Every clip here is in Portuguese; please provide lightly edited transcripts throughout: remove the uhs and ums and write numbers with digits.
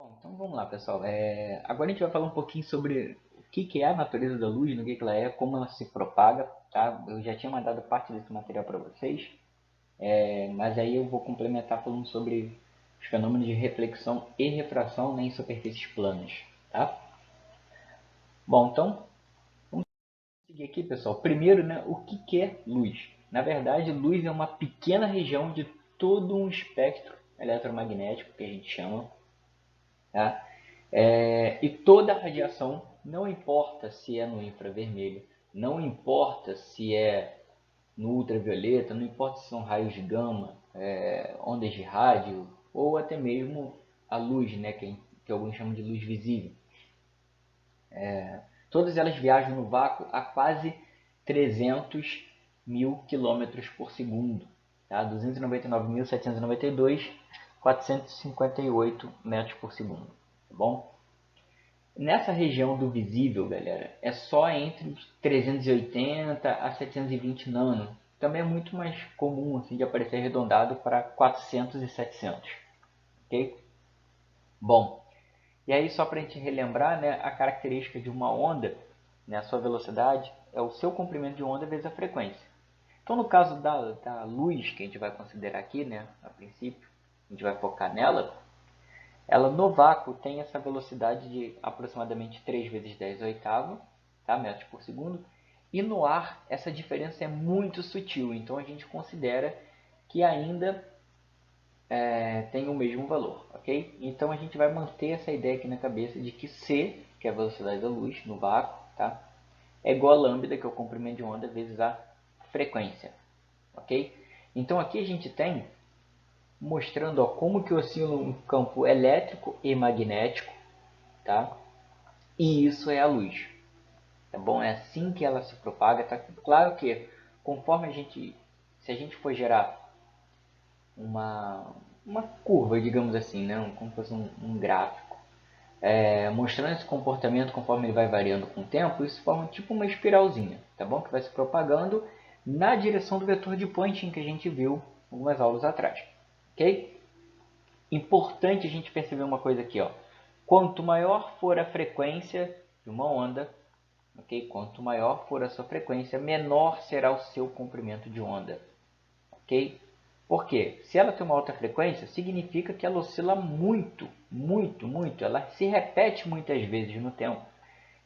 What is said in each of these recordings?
Bom, então vamos lá, pessoal. Agora a gente vai falar um pouquinho sobre o que é a natureza da luz, no que ela é, como ela se propaga, tá? Eu já tinha mandado parte desse material para vocês, mas aí eu vou complementar falando sobre os fenômenos de reflexão e refração, né, em superfícies planas, tá? Bom, então vamos seguir aqui, pessoal. Primeiro, né, o que é luz? Na verdade, luz é uma pequena região de todo um espectro eletromagnético que a gente chama, tá? E toda a radiação, não importa se é no infravermelho, não importa se é no ultravioleta, não importa se são raios de gama, ondas de rádio ou até mesmo a luz, né, que alguns chamam de luz visível. Todas elas viajam no vácuo a quase 300 mil quilômetros por segundo, tá? 299.792, 458 metros por segundo, tá bom? Nessa região do visível, galera, é só entre os 380 a 720 nano. Também é muito mais comum assim, de aparecer arredondado para 400 e 700. Ok? Bom, e aí só para a gente relembrar, né, a característica de uma onda, né, a sua velocidade, é o seu comprimento de onda vezes a frequência. Então, no caso da luz, que a gente vai considerar aqui, né, a princípio, a gente vai focar nela, ela no vácuo tem essa velocidade de aproximadamente 3 vezes 10 oitava, tá? Metros por segundo. E no ar essa diferença é muito sutil, então a gente considera que ainda tem o mesmo valor, ok? Então a gente vai manter essa ideia aqui na cabeça de que C, que é a velocidade da luz no vácuo, tá? É igual a lambda, que é o comprimento de onda, vezes a frequência, ok? Então aqui a gente tem mostrando como que oscila um campo elétrico e magnético, tá? E isso é a luz, tá bom? É assim que ela se propaga, tá? Claro que conforme se a gente for gerar uma curva, digamos assim, né? Como se fosse um gráfico, mostrando esse comportamento conforme ele vai variando com o tempo, isso forma tipo uma espiralzinha, tá bom? Que vai se propagando na direção do vetor de Poynting que a gente viu algumas aulas atrás, ok? Importante a gente perceber uma coisa aqui, ó. Quanto maior for a frequência de uma onda, ok? Quanto maior for a sua frequência, menor será o seu comprimento de onda, ok? Por quê? Se ela tem uma alta frequência, significa que ela oscila muito, muito, muito. Ela se repete muitas vezes no tempo.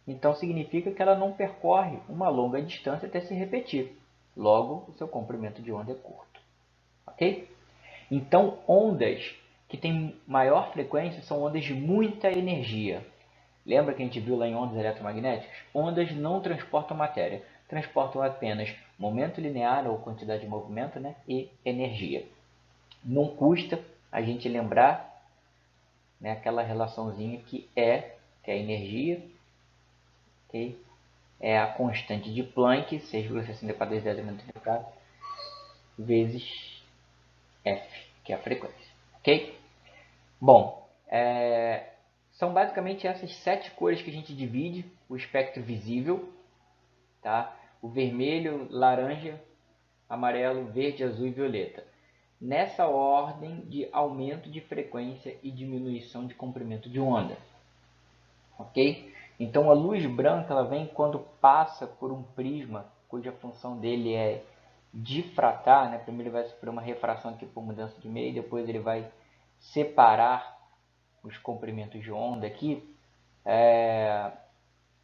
Então significa que ela não percorre uma longa distância até se repetir. Logo, o seu comprimento de onda é curto, ok? Então, ondas que têm maior frequência são ondas de muita energia. Lembra que a gente viu lá em ondas eletromagnéticas? Ondas não transportam matéria, transportam apenas momento linear ou quantidade de movimento, né? E energia. Não custa a gente lembrar, né, aquela relaçãozinha que é a energia, okay? É a constante de Planck, 6,64 vezes F, que é a frequência. Ok? Bom, são basicamente essas 7 cores que a gente divide o espectro visível, tá? O vermelho, laranja, amarelo, verde, azul e violeta. Nessa ordem de aumento de frequência e diminuição de comprimento de onda, ok? Então a luz branca ela vem quando passa por um prisma cuja função dele é difratar, né? Primeiro ele vai sofrer uma refração aqui por mudança de meio, depois ele vai separar os comprimentos de onda aqui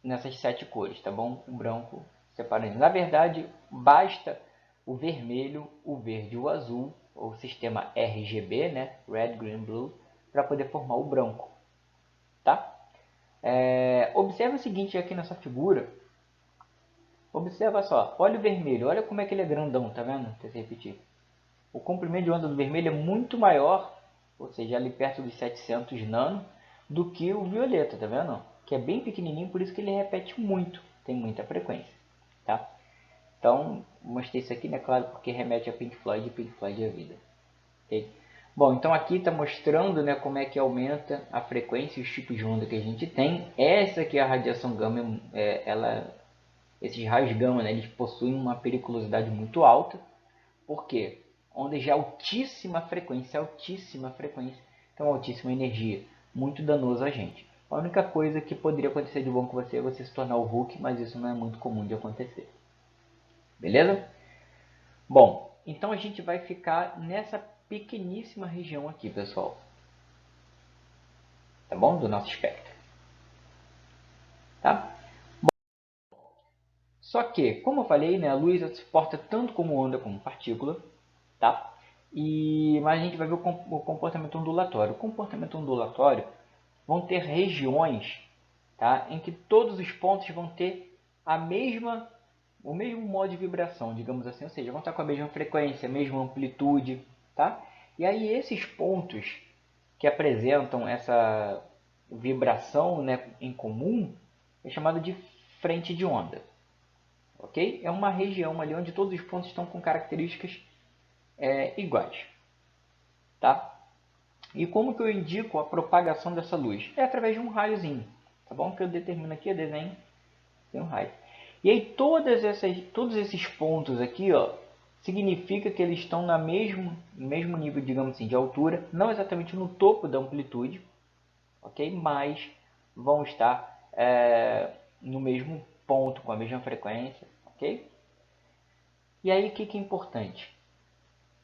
nessas 7 cores, tá bom? O branco separando. Na verdade, basta o vermelho, o verde e o azul, ou sistema RGB, né? Red, Green, Blue, para poder formar o branco, tá? Observe o seguinte aqui nessa figura. Observa só, olha o vermelho, olha como é que ele é grandão, tá vendo? Se repetir. O comprimento de onda do vermelho é muito maior, ou seja, ali perto dos 700 nano, do que o violeta, tá vendo? Que é bem pequenininho, por isso que ele repete muito, tem muita frequência, tá? Então, mostrei isso aqui, né? Claro, porque remete a Pink Floyd e Pink Floyd é a vida. Okay? Bom, então aqui está mostrando, né, como é que aumenta a frequência e os tipos de onda que a gente tem. Essa aqui é a radiação gama, esses raios gama, né, eles possuem uma periculosidade muito alta. Por quê? Ondas de altíssima frequência, então altíssima energia. muito danoso a gente. A única coisa que poderia acontecer de bom com você é você se tornar o Hulk, mas isso não é muito comum de acontecer. Beleza? Bom, então a gente vai ficar nessa pequeníssima região aqui, pessoal. Tá bom? Do nosso espectro. Tá? Só que, como eu falei, né, a luz se porta tanto como onda como partícula, tá? Mas a gente vai ver o comportamento ondulatório. O comportamento ondulatório vão ter regiões, tá, em que todos os pontos vão ter o mesmo modo de vibração, digamos assim, ou seja, vão estar com a mesma frequência, a mesma amplitude, tá? E aí esses pontos que apresentam essa vibração, né, em comum é chamado de frente de onda. Ok? É uma região ali onde todos os pontos estão com características iguais. Tá? E como que eu indico a propagação dessa luz? É através de um raiozinho. Tá bom? Que eu determino aqui, eu desenho, tem um raio. E aí todos esses pontos aqui, ó, significa que eles estão no mesmo nível, digamos assim, de altura, não exatamente no topo da amplitude, ok? Mas vão estar no mesmo ponto, com a mesma frequência, ok? E aí o que é importante?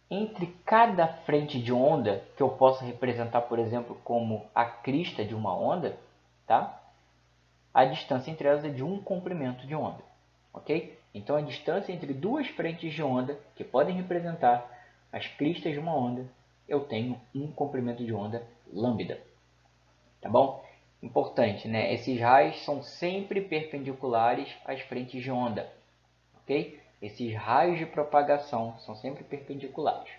Entre cada frente de onda, que eu posso representar, por exemplo, como a crista de uma onda, tá? A distância entre elas é de um comprimento de onda, ok? Então a distância entre duas frentes de onda, que podem representar as cristas de uma onda, eu tenho um comprimento de onda lambda, tá bom? Importante, né? Esses raios são sempre perpendiculares às frentes de onda, ok? Esses raios de propagação são sempre perpendiculares,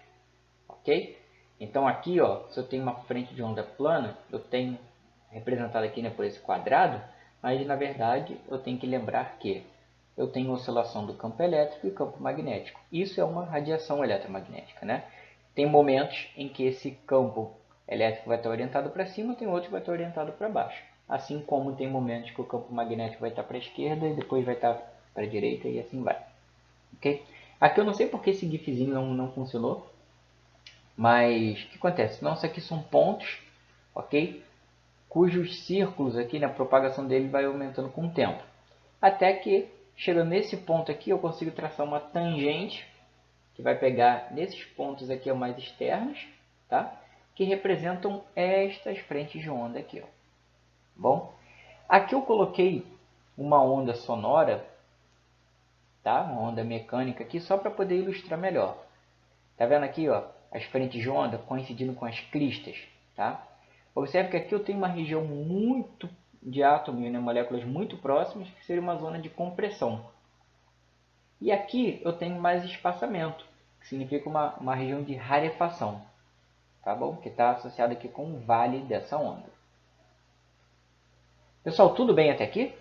ok? Então aqui, ó, se eu tenho uma frente de onda plana, eu tenho representado aqui, né, por esse quadrado, mas na verdade eu tenho que lembrar que eu tenho oscilação do campo elétrico e campo magnético. Isso é uma radiação eletromagnética, né? Tem momentos em que esse campo elétrico vai estar orientado para cima, tem outros que vai estar orientado para baixo. Assim como tem momentos que o campo magnético vai estar para a esquerda e depois vai estar para a direita e assim vai. Ok? Aqui eu não sei porque esse gifzinho não funcionou, mas o que acontece? Não, isso aqui são pontos, ok? Cujos círculos aqui, na propagação dele vai aumentando com o tempo. Até que, chegando nesse ponto aqui, eu consigo traçar uma tangente, que vai pegar nesses pontos aqui mais externos, tá? Que representam estas frentes de onda aqui, ó. Bom, aqui eu coloquei uma onda sonora, tá? Uma onda mecânica aqui, só para poder ilustrar melhor. Tá vendo aqui, ó, as frentes de onda coincidindo com as cristas, tá? Observe que aqui eu tenho uma região muito de átomos, né, moléculas muito próximas, que seria uma zona de compressão. E aqui eu tenho mais espaçamento, que significa uma região de rarefação, tá bom? Que está associada aqui com o vale dessa onda. Pessoal, tudo bem até aqui?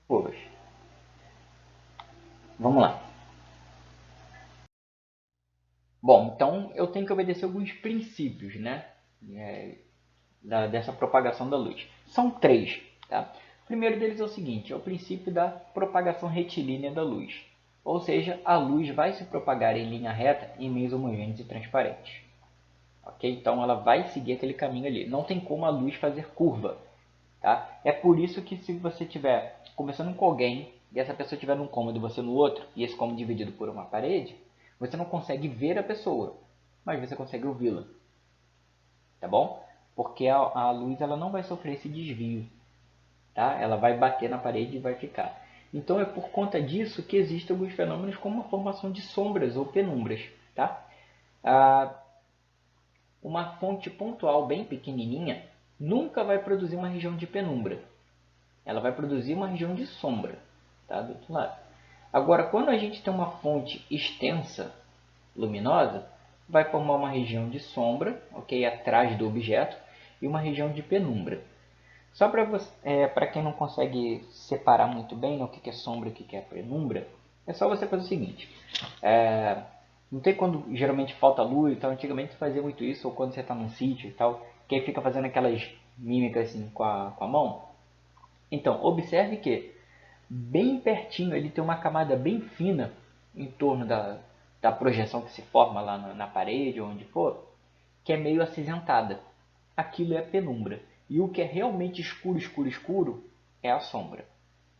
Pois. Vamos lá. Bom, então eu tenho que obedecer alguns princípios, né? Dessa propagação da luz. São três, tá? O primeiro deles é o seguinte, é o princípio da propagação retilínea da luz. Ou seja, a luz vai se propagar em linha reta em meios homogêneos e transparentes. Ok? Então ela vai seguir aquele caminho ali. Não tem como a luz fazer curva. Tá? É por isso que se você estiver conversando com alguém e essa pessoa estiver num cômodo e você no outro, e esse cômodo dividido por uma parede, você não consegue ver a pessoa, mas você consegue ouvi-la. Tá bom? Porque a luz ela não vai sofrer esse desvio. Tá? Ela vai bater na parede e vai ficar. Então é por conta disso que existem alguns fenômenos como a formação de sombras ou penumbras. Tá? Ah, uma fonte pontual bem pequenininha nunca vai produzir uma região de penumbra. Ela vai produzir uma região de sombra, tá? Do outro lado. Agora, quando a gente tem uma fonte extensa, luminosa, vai formar uma região de sombra, ok, atrás do objeto, e uma região de penumbra. Só para quem não consegue separar muito bem, né, o que é sombra e o que é penumbra, é só você fazer o seguinte. Não tem quando geralmente falta luz, então antigamente você fazia muito isso, ou quando você está num sítio e tal, que aí fica fazendo aquelas mímicas assim com a mão. Então, observe que bem pertinho ele tem uma camada bem fina em torno da projeção que se forma lá na parede ou onde for, que é meio acinzentada. Aquilo é a penumbra. E o que é realmente escuro, escuro, escuro é a sombra.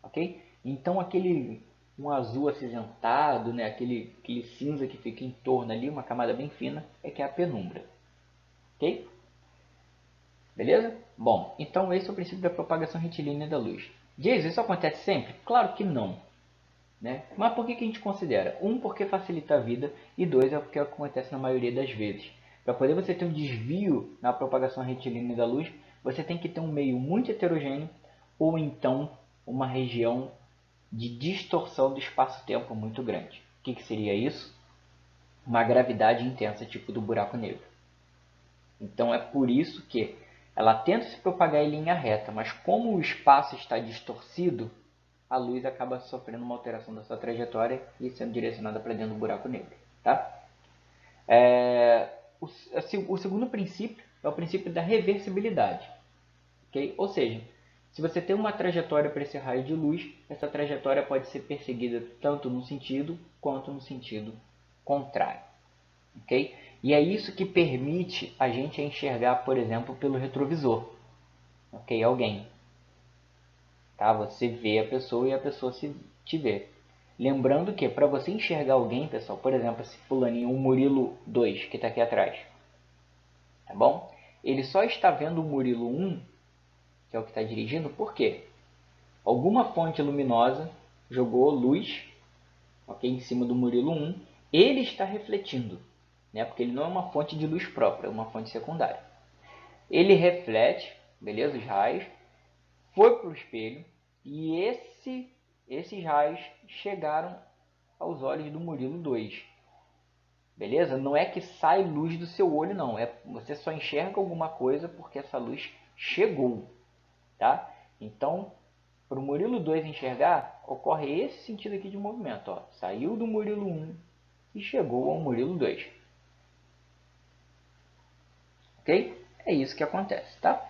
Ok? Então aquele um azul acinzentado, né? aquele cinza que fica em torno ali, uma camada bem fina, é que é a penumbra. Ok? Beleza? Bom, então esse é o princípio da propagação retilínea da luz. Diz, isso acontece sempre? Claro que não. Né? Mas por que a gente considera? Um, porque facilita a vida, e dois, é porque acontece na maioria das vezes. Para poder você ter um desvio na propagação retilínea da luz, você tem que ter um meio muito heterogêneo, ou então uma região de distorção do espaço-tempo muito grande. O que seria isso? Uma gravidade intensa, tipo do buraco negro. Então é por isso que ela tenta se propagar em linha reta, mas como o espaço está distorcido, a luz acaba sofrendo uma alteração da sua trajetória e sendo direcionada para dentro do buraco negro. Tá? O segundo princípio é o princípio da reversibilidade. Okay? Ou seja, se você tem uma trajetória para esse raio de luz, essa trajetória pode ser perseguida tanto no sentido quanto no sentido contrário. Okay? E é isso que permite a gente enxergar, por exemplo, pelo retrovisor. Okay? Alguém. Tá? Você vê a pessoa e a pessoa te vê. Lembrando que para você enxergar alguém, pessoal, por exemplo, esse fulaninho, o Murilo 2, que está aqui atrás, tá bom? Ele só está vendo o Murilo 1, que é o que está dirigindo, por quê? Alguma fonte luminosa jogou luz, okay, em cima do Murilo 1, ele está refletindo, né? Porque ele não é uma fonte de luz própria, é uma fonte secundária. Ele reflete, beleza, os raios, foi para o espelho e esses raios chegaram aos olhos do Murilo 2. Beleza? Não é que sai luz do seu olho, não. Você só enxerga alguma coisa porque essa luz chegou. Tá? Então, para o Murilo 2 enxergar, ocorre esse sentido aqui de movimento. Ó. Saiu do Murilo 1 e chegou ao Murilo 2. Ok? É isso que acontece. Tá?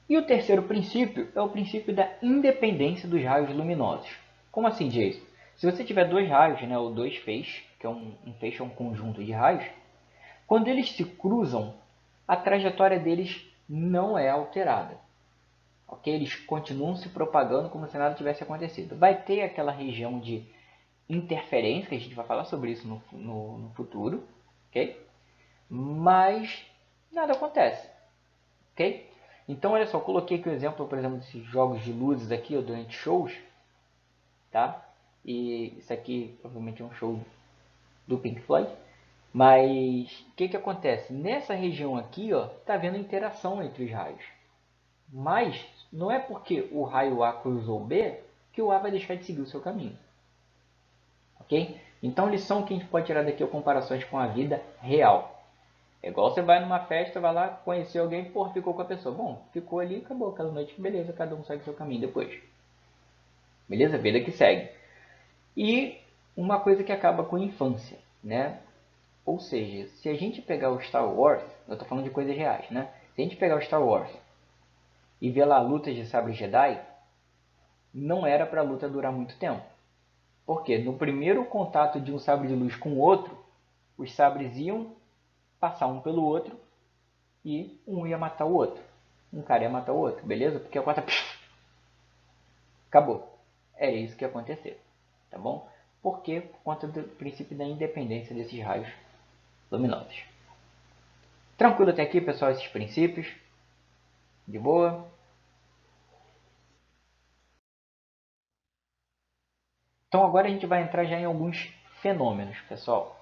E o terceiro princípio é o princípio da independência dos raios luminosos. Como assim, Jason? Se você tiver dois raios, né, ou dois feixes, que é um feixe é um conjunto de raios, quando eles se cruzam, a trajetória deles não é alterada. Okay? Eles continuam se propagando como se nada tivesse acontecido. Vai ter aquela região de interferência, que a gente vai falar sobre isso no futuro, okay? Mas nada acontece. Okay? Então, olha só, eu coloquei aqui o exemplo, por exemplo, desses jogos de luzes aqui, ó, durante shows, tá? E isso aqui provavelmente é um show do Pink Floyd. Mas o que acontece? Nessa região aqui, ó, tá havendo interação entre os raios. Mas não é porque o raio A cruzou B que o A vai deixar de seguir o seu caminho. Ok? Então, lição que a gente pode tirar daqui é comparações com a vida real. É igual você vai numa festa, vai lá, conhecer alguém, porra, ficou com a pessoa. Bom, ficou ali, acabou aquela noite, beleza, cada um segue o seu caminho depois. Beleza? Vida que segue. E uma coisa que acaba com a infância, né? Ou seja, se a gente pegar o Star Wars, eu estou falando de coisas reais, né? Se a gente pegar o Star Wars e ver lá a luta de sabre Jedi, não era para a luta durar muito tempo. Porque no primeiro contato de um sabre de luz com o outro, os sabres iam passar um pelo outro e um ia matar o outro. Um cara ia matar o outro, beleza? Porque a quarta... Acabou. Era isso que ia acontecer, tá bom? Por quê? Por conta do princípio da independência desses raios luminosos. Tranquilo até aqui, pessoal, esses princípios? De boa? Então agora a gente vai entrar já em alguns fenômenos, pessoal.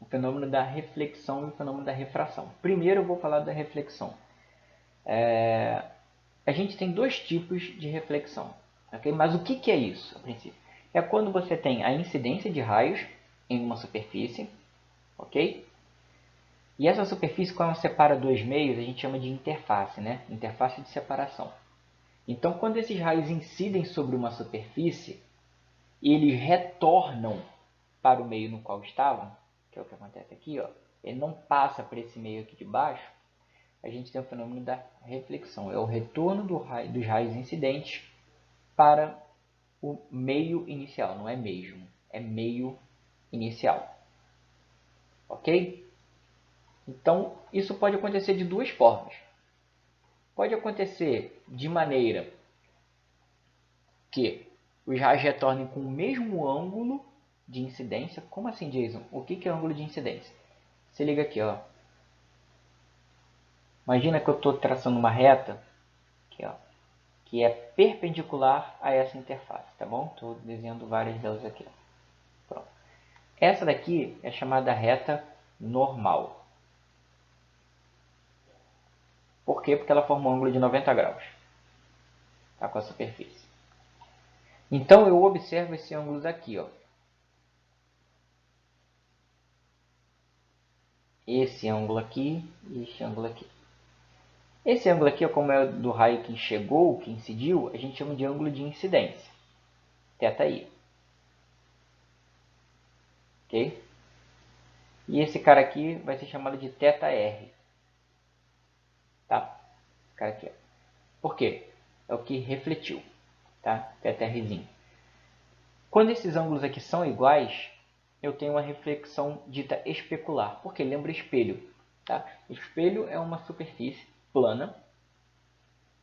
O fenômeno da reflexão e o fenômeno da refração. Primeiro eu vou falar da reflexão. A gente tem dois tipos de reflexão. Okay? Mas o que é isso, a princípio? É quando você tem a incidência de raios em uma superfície, ok? E essa superfície, quando separa dois meios, a gente chama de interface, né? Interface de separação. Então, quando esses raios incidem sobre uma superfície, eles retornam para o meio no qual estavam, que é o que acontece aqui, ó. Ele não passa para esse meio aqui de baixo. A gente tem o fenômeno da reflexão. É o retorno dos raios incidentes para o meio inicial. Não é mesmo, é meio inicial. Ok? Então, isso pode acontecer de duas formas. Pode acontecer de maneira que os raios retornem com o mesmo ângulo de incidência. Como assim, Jason? O que é ângulo de incidência? Se liga aqui, ó. Imagina que eu estou traçando uma reta aqui, ó, que é perpendicular a essa interface, tá bom? Estou desenhando várias delas aqui. Pronto. Essa daqui é chamada reta normal. Por quê? Porque ela forma um ângulo de 90 graus, tá, com a superfície. Então eu observo esse ângulo daqui, ó. Esse ângulo aqui e esse ângulo aqui. Esse ângulo aqui, como é do raio que chegou, que incidiu, a gente chama de ângulo de incidência, θi. Ok? E esse cara aqui vai ser chamado de θr. Tá? Esse cara aqui. Por quê? É o que refletiu. Tá? θrzinho. Quando esses ângulos aqui são iguais, eu tenho uma reflexão dita especular. Porque lembra espelho. Tá? O espelho é uma superfície plana.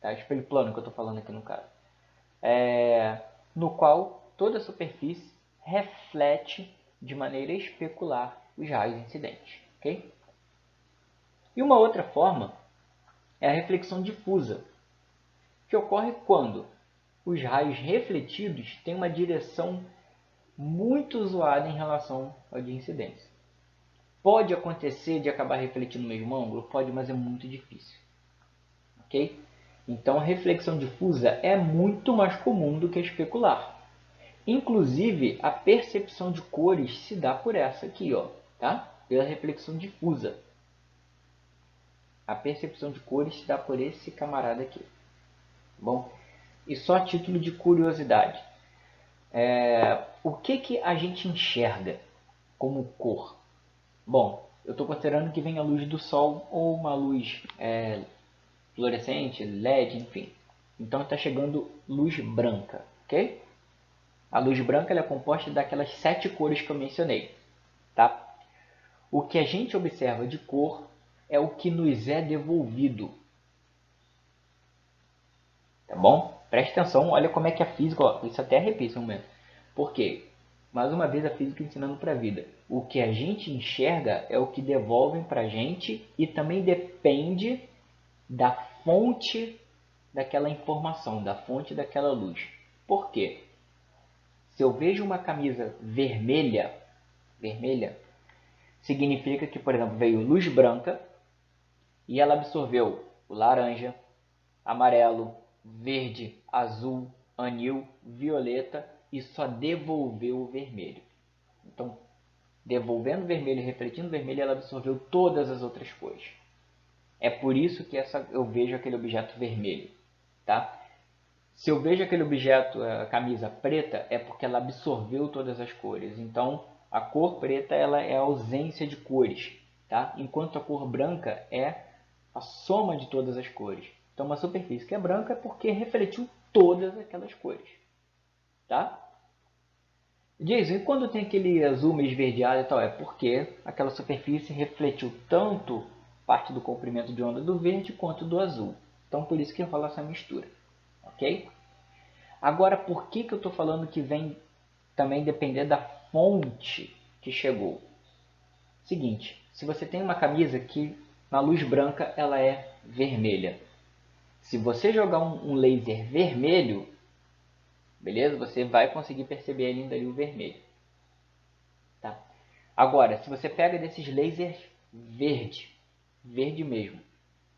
Tá? Espelho plano que eu estou falando aqui no caso. No qual toda a superfície reflete de maneira especular os raios incidentes. Okay? E uma outra forma é a reflexão difusa, que ocorre quando os raios refletidos têm uma direção muito zoada em relação ao de incidência. Pode acontecer de acabar refletindo no mesmo ângulo? Pode, mas é muito difícil. Ok? Então, a reflexão difusa é muito mais comum do que a especular. Inclusive, a percepção de cores se dá por essa aqui, ó, tá? Pela reflexão difusa. A percepção de cores se dá por esse camarada aqui. Bom, e só a título de curiosidade. O que a gente enxerga como cor? Bom, eu estou considerando que vem a luz do sol ou uma luz fluorescente, LED, enfim. Então está chegando luz branca, ok? A luz branca ela é composta daquelas 7 cores que eu mencionei, tá? O que a gente observa de cor é o que nos é devolvido, tá bom? Preste atenção, olha como é que a física, ó, isso até arrepia um momento. Por quê? Mais uma vez a física ensinando para a vida. O que a gente enxerga é o que devolvem para a gente e também depende da fonte daquela informação, da fonte daquela luz. Por quê? Se eu vejo uma camisa vermelha, significa que, por exemplo, veio luz branca e ela absorveu o laranja, amarelo, verde, azul, anil, violeta e só devolveu o vermelho. Então, devolvendo o vermelho e refletindo o vermelho, ela absorveu todas as outras cores. É por isso que eu vejo aquele objeto vermelho, tá? Se eu vejo aquele objeto, a camisa preta, é porque ela absorveu todas as cores. Então, a cor preta ela é a ausência de cores, tá? Enquanto a cor branca é a soma de todas as cores. Então, uma superfície que é branca é porque refletiu todas aquelas cores, tá? Jason, e quando tem aquele azul meio esverdeado e tal? É porque aquela superfície refletiu tanto parte do comprimento de onda do verde quanto do azul. Então, por isso que rola essa mistura, ok? Agora, por que eu estou falando que vem também depender da fonte que chegou? Seguinte, se você tem uma camisa que na luz branca ela é vermelha. Se você jogar um laser vermelho, beleza? Você vai conseguir perceber ainda ali o vermelho. Tá? Agora, se você pega desses lasers verde mesmo,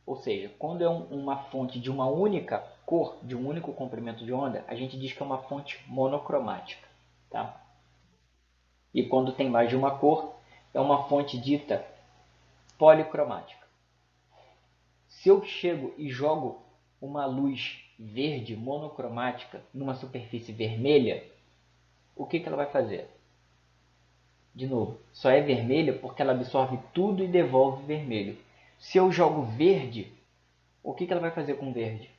ou seja, quando é uma fonte de uma única cor, de um único comprimento de onda, a gente diz que é uma fonte monocromática. Tá? E quando tem mais de uma cor, é uma fonte dita policromática. Se eu chego e jogo uma luz verde monocromática numa superfície vermelha, o que ela vai fazer? De novo, só é vermelha porque ela absorve tudo e devolve vermelho. Se eu jogo verde, o que ela vai fazer com verde?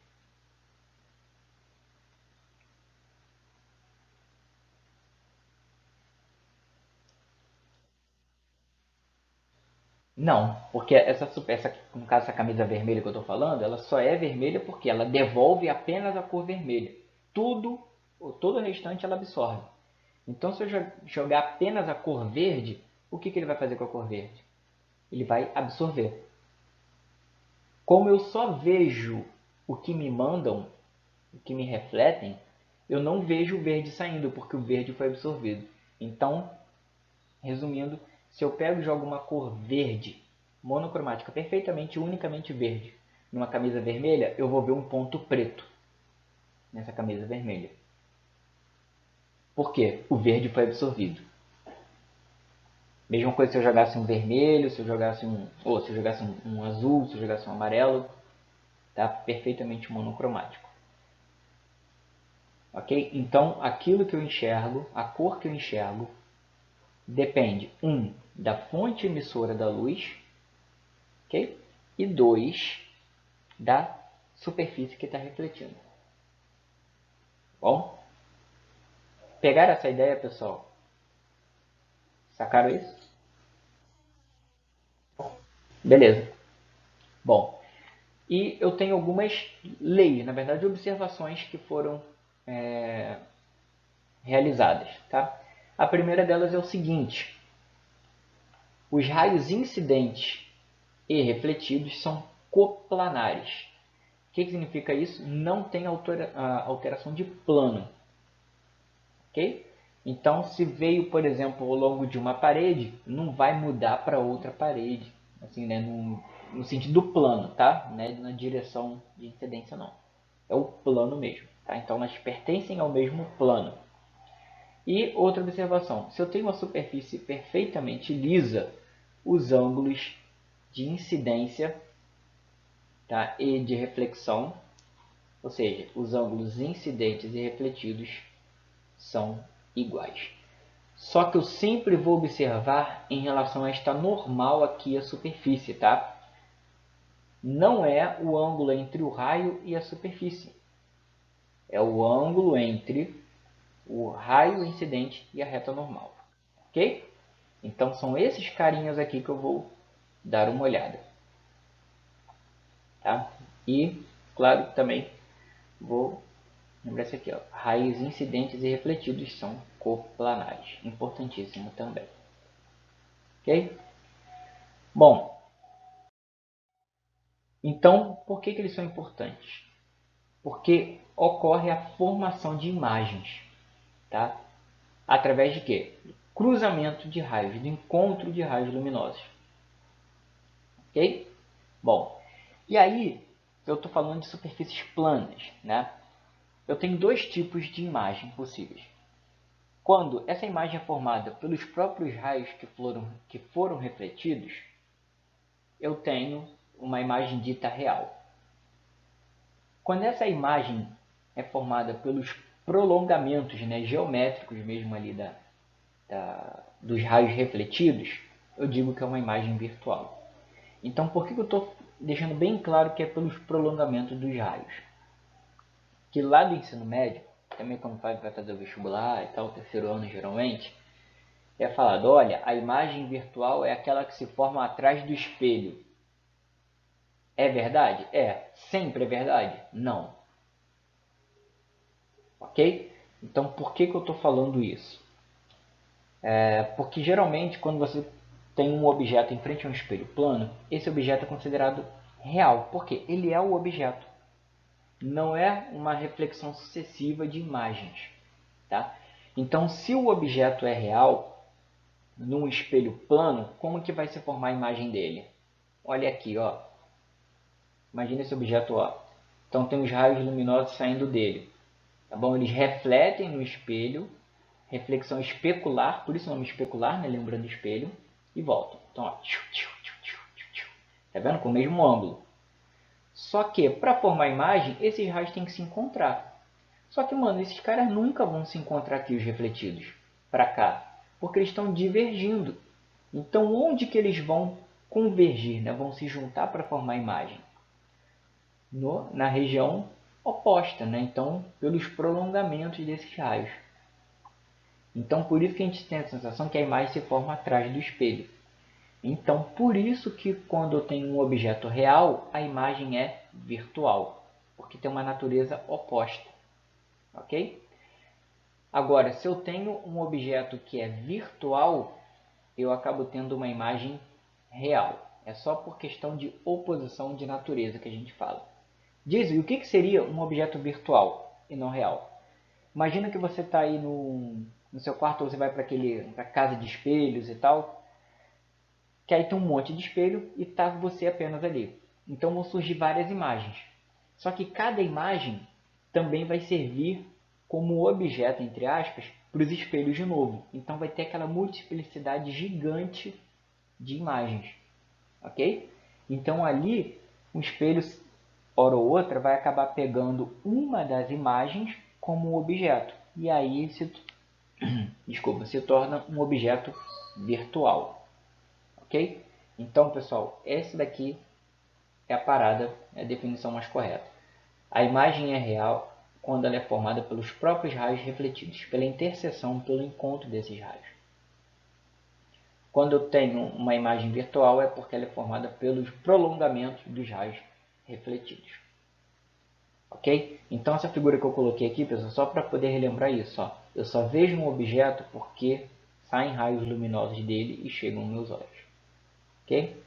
Não, porque no caso essa camisa vermelha que eu estou falando, ela só é vermelha porque ela devolve apenas a cor vermelha. Todo o restante ela absorve. Então se eu jogar apenas a cor verde, o que ele vai fazer com a cor verde? Ele vai absorver. Como eu só vejo o que me mandam, o que me refletem, eu não vejo o verde saindo, porque o verde foi absorvido. Então, resumindo, se eu pego e jogo uma cor verde, monocromática, perfeitamente, unicamente verde, numa camisa vermelha, eu vou ver um ponto preto nessa camisa vermelha. Por quê? O verde foi absorvido. Mesma coisa se eu jogasse um vermelho, se eu jogasse um azul, se eu jogasse um amarelo, tá perfeitamente monocromático. Ok? Então, aquilo que eu enxergo, a cor que eu enxergo, depende, da fonte emissora da luz, ok? E 2, da superfície que está refletindo. Bom, pegaram essa ideia, pessoal? Sacaram isso? Beleza. Bom, e eu tenho algumas leis, na verdade, observações que foram realizadas. Tá? A primeira delas é o seguinte: os raios incidentes e refletidos são coplanares. O que significa isso? Não tem alteração de plano. Ok? Então, se veio, por exemplo, ao longo de uma parede, não vai mudar para outra parede, assim, né, no sentido do plano, tá? Não é na direção de incidência, não. É o plano mesmo, tá? Então, elas pertencem ao mesmo plano. E outra observação, se eu tenho uma superfície perfeitamente lisa, os ângulos de incidência, tá, e de reflexão, ou seja, os ângulos incidentes e refletidos, são iguais. Só que eu sempre vou observar em relação a esta normal aqui a superfície, tá? Não é o ângulo entre o raio e a superfície. É o ângulo entre o raio incidente e a reta normal. Ok? Então são esses carinhas aqui que eu vou dar uma olhada. Tá? E, claro, também vou lembrar isso aqui. Ó. Raios incidentes e refletidos são coplanares. Importantíssimo também. Ok? Bom, então por que eles são importantes? Porque ocorre a formação de imagens. Tá? Através de quê? Cruzamento de raios, do encontro de raios luminosos. Ok? Bom, e aí eu estou falando de superfícies planas, né? Eu tenho dois tipos de imagem possíveis. Quando essa imagem é formada pelos próprios raios que foram refletidos, eu tenho uma imagem dita real. Quando essa imagem é formada pelos prolongamentos, né, geométricos mesmo ali dos raios refletidos, eu digo que é uma imagem virtual. Então, por que eu estou deixando bem claro que é pelos prolongamentos dos raios? Que lá do ensino médio, também quando vai fazer o vestibular e tal, terceiro ano geralmente, é falado, olha, a imagem virtual é aquela que se forma atrás do espelho. É verdade? É. Sempre é verdade? Não. Ok? Então, por que eu estou falando isso? Porque geralmente, quando você tem um objeto em frente a um espelho plano, esse objeto é considerado real. Porque ele é o objeto. Não é uma reflexão sucessiva de imagens. Tá? Então, se o objeto é real, num espelho plano, como que vai se formar a imagem dele? Olha aqui, ó. Imagina esse objeto, ó. Então tem os raios luminosos saindo dele. Tá bom? Eles refletem no espelho, reflexão especular, por isso o nome especular, né? Lembrando espelho, e voltam. Então, ó. Tá vendo? Com o mesmo ângulo. Só que, para formar a imagem, esses raios têm que se encontrar. Só que, mano, esses caras nunca vão se encontrar aqui, os refletidos, para cá, porque eles estão divergindo. Então, onde que eles vão convergir, né? Vão se juntar para formar a imagem? Na região oposta, né? Então, pelos prolongamentos desses raios. Então, por isso que a gente tem a sensação que a imagem se forma atrás do espelho. Então, por isso que quando eu tenho um objeto real, a imagem é virtual, porque tem uma natureza oposta, ok? Agora, se eu tenho um objeto que é virtual, eu acabo tendo uma imagem real. É só por questão de oposição de natureza que a gente fala. Diz, e o que seria um objeto virtual e não real? Imagina que você está aí no seu quarto, ou você vai para a casa de espelhos e tal, que aí tem um monte de espelho e está você apenas ali. Então vão surgir várias imagens. Só que cada imagem também vai servir como objeto, entre aspas, para os espelhos de novo. Então vai ter aquela multiplicidade gigante de imagens, ok? Então ali, um espelho, hora ou outra, vai acabar pegando uma das imagens como objeto. E aí se torna um objeto virtual, ok? Então, pessoal, esse daqui é a parada, é a definição mais correta. A imagem é real quando ela é formada pelos próprios raios refletidos, pela interseção, pelo encontro desses raios. Quando eu tenho uma imagem virtual é porque ela é formada pelos prolongamentos dos raios refletidos. Ok? Então essa figura que eu coloquei aqui, pessoal, só para poder relembrar isso. Ó. Eu só vejo um objeto porque saem raios luminosos dele e chegam aos meus olhos. Ok?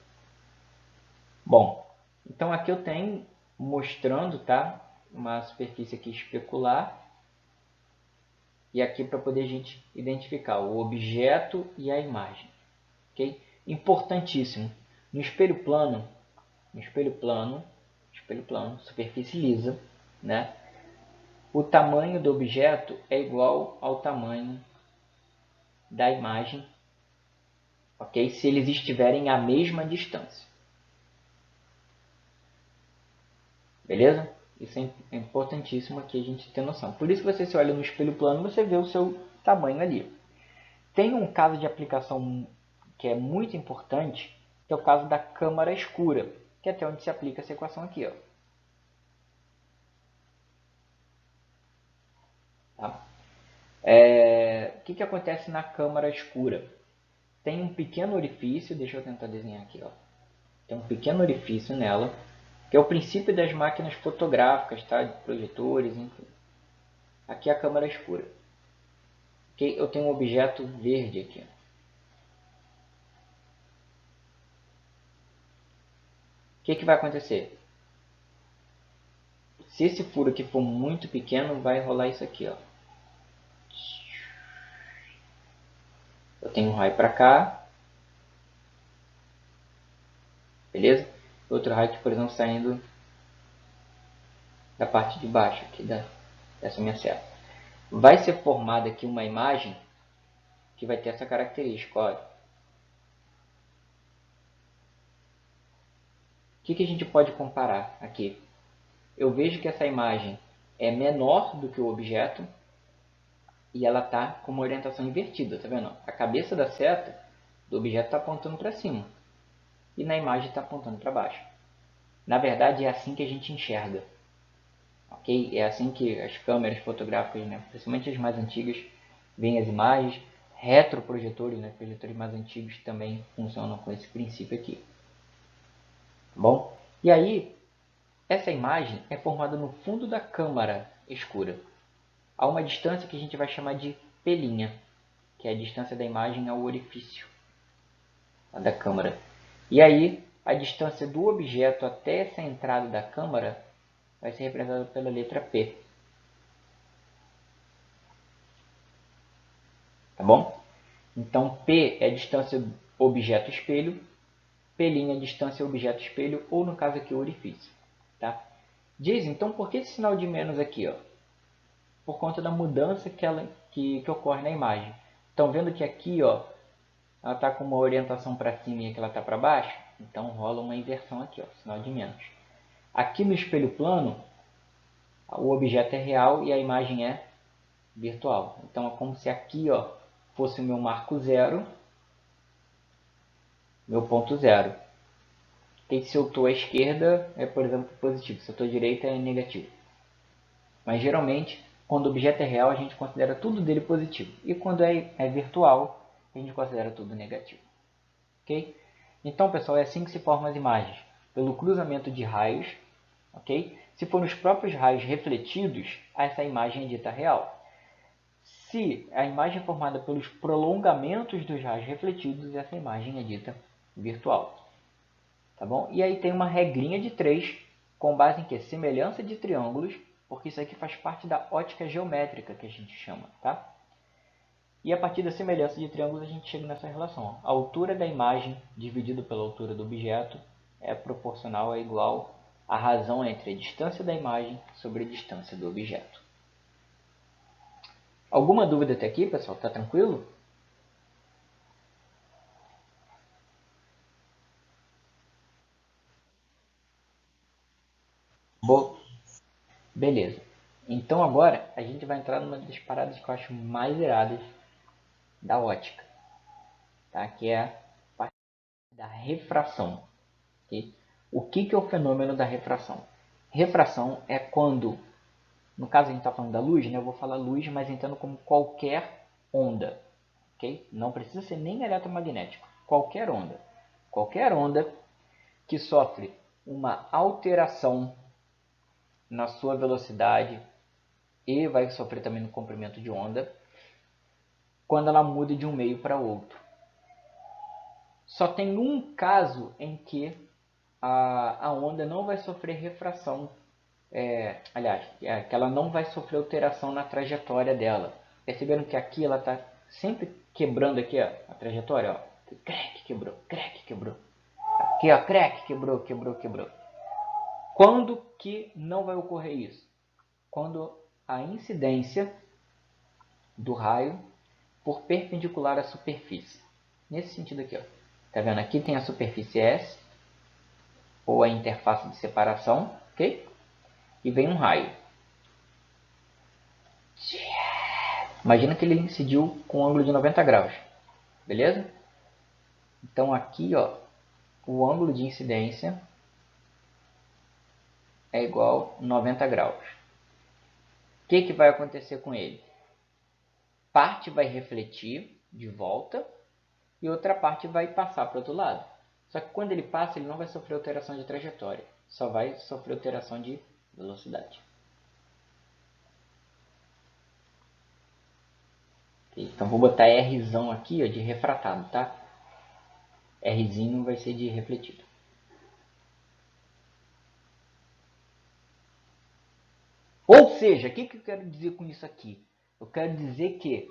Bom, então aqui eu tenho mostrando, tá, uma superfície aqui especular e aqui para poder a gente identificar o objeto e a imagem. Okay? Importantíssimo, no espelho plano, superfície lisa, né, o tamanho do objeto é igual ao tamanho da imagem, ok? Se eles estiverem à mesma distância. Beleza? Isso é importantíssimo aqui a gente ter noção. Por isso que você se olha no espelho plano, você vê o seu tamanho ali. Tem um caso de aplicação que é muito importante, que é o caso da câmara escura, que é até onde se aplica essa equação aqui. Ó. Tá? O que acontece na câmara escura? Tem um pequeno orifício, deixa eu tentar desenhar aqui. Ó. Tem um pequeno orifício nela, que é o princípio das máquinas fotográficas, tá? De projetores, enfim. Aqui é a câmara escura. Okay? Eu tenho um objeto verde aqui. O que vai acontecer? Se esse furo aqui for muito pequeno, vai rolar isso aqui. Ó. Eu tenho um raio para cá. Beleza? Outro raio que, por exemplo, saindo da parte de baixo aqui dessa minha seta. Vai ser formada aqui uma imagem que vai ter essa característica. Olha. O que a gente pode comparar aqui? Eu vejo que essa imagem é menor do que o objeto e ela está com uma orientação invertida, tá vendo? A cabeça da seta do objeto está apontando para cima e na imagem está apontando para baixo. Na verdade, é assim que a gente enxerga. Okay? É assim que as câmeras fotográficas, né, principalmente as mais antigas, veem as imagens. Retroprojetores, né, projetores mais antigos também funcionam com esse princípio aqui. Bom, e aí, essa imagem é formada no fundo da câmara escura, a uma distância que a gente vai chamar de pelinha, que é a distância da imagem ao orifício da câmara. E aí, a distância do objeto até essa entrada da câmara vai ser representada pela letra P. Tá bom? Então, P é a distância objeto-espelho, P' é a distância objeto-espelho, ou no caso aqui, o orifício. Tá? Diz, então, por que esse sinal de menos aqui? Ó? Por conta da mudança que ocorre na imagem. Estão vendo que aqui ó, ela está com uma orientação para cima e aqui ela está para baixo? Então rola uma inversão aqui, ó, sinal de menos. Aqui no espelho plano, o objeto é real e a imagem é virtual. Então é como se aqui ó, fosse o meu marco zero, meu ponto zero. E se eu estou à esquerda, é por exemplo positivo. Se eu estou à direita, é negativo. Mas geralmente, quando o objeto é real, a gente considera tudo dele positivo. E quando é virtual, a gente considera tudo negativo. Ok? Então, pessoal, é assim que se formam as imagens, pelo cruzamento de raios, ok? Se for nos próprios raios refletidos, essa imagem é dita real. Se a imagem é formada pelos prolongamentos dos raios refletidos, essa imagem é dita virtual. Tá bom? E aí tem uma regrinha de 3, com base em que? Semelhança de triângulos, porque isso aqui faz parte da ótica geométrica que a gente chama, tá? E a partir da semelhança de triângulos a gente chega nessa relação. A altura da imagem dividido pela altura do objeto é proporcional, é igual à razão entre a distância da imagem sobre a distância do objeto. Alguma dúvida até aqui, pessoal? Tá tranquilo? Boa. Beleza. Então agora a gente vai entrar numa das paradas que eu acho mais iradas da ótica, tá? Que é a parte da refração. Okay? O que é o fenômeno da refração? Refração é quando, no caso a gente está falando da luz, né? Eu vou falar luz, mas entendo como qualquer onda. Okay? Não precisa ser nem eletromagnético. Qualquer onda que sofre uma alteração na sua velocidade e vai sofrer também no comprimento de onda quando ela muda de um meio para outro. Só tem um caso em que a onda não vai sofrer refração. Que ela não vai sofrer alteração na trajetória dela. Perceberam que aqui ela está sempre quebrando aqui, ó, a trajetória, ó. Crack, quebrou, crack, quebrou. Aqui, ó, crack, quebrou, quebrou, quebrou. Quando que não vai ocorrer isso? Quando a incidência do raio por perpendicular à superfície. Nesse sentido aqui, ó. Tá vendo? Aqui tem a superfície S, ou a interface de separação, ok? E vem um raio. Imagina que ele incidiu com um ângulo de 90 graus, beleza? Então aqui, ó, o ângulo de incidência é igual a 90 graus. O que vai acontecer com ele? Parte vai refletir de volta e outra parte vai passar para o outro lado. Só que quando ele passa, ele não vai sofrer alteração de trajetória, só vai sofrer alteração de velocidade. Então vou botar Rzão aqui, ó, de refratado, tá? Rzinho vai ser de refletido. Ou seja, o que eu quero dizer com isso aqui? Eu quero dizer que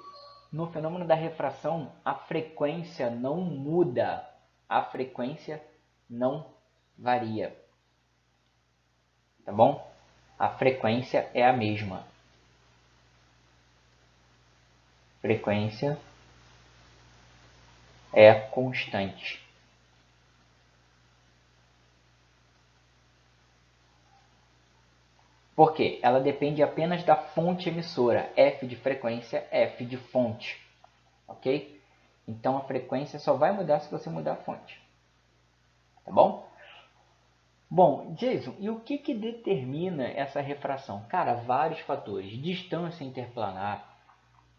no fenômeno da refração a frequência não muda, a frequência não varia, tá bom? A frequência é a mesma. Frequência é constante. Por quê? Ela depende apenas da fonte emissora, f de frequência, f de fonte, ok? Então a frequência só vai mudar se você mudar a fonte, tá bom? Bom, Jason, e o que determina essa refração? Cara, vários fatores. Distância interplanar,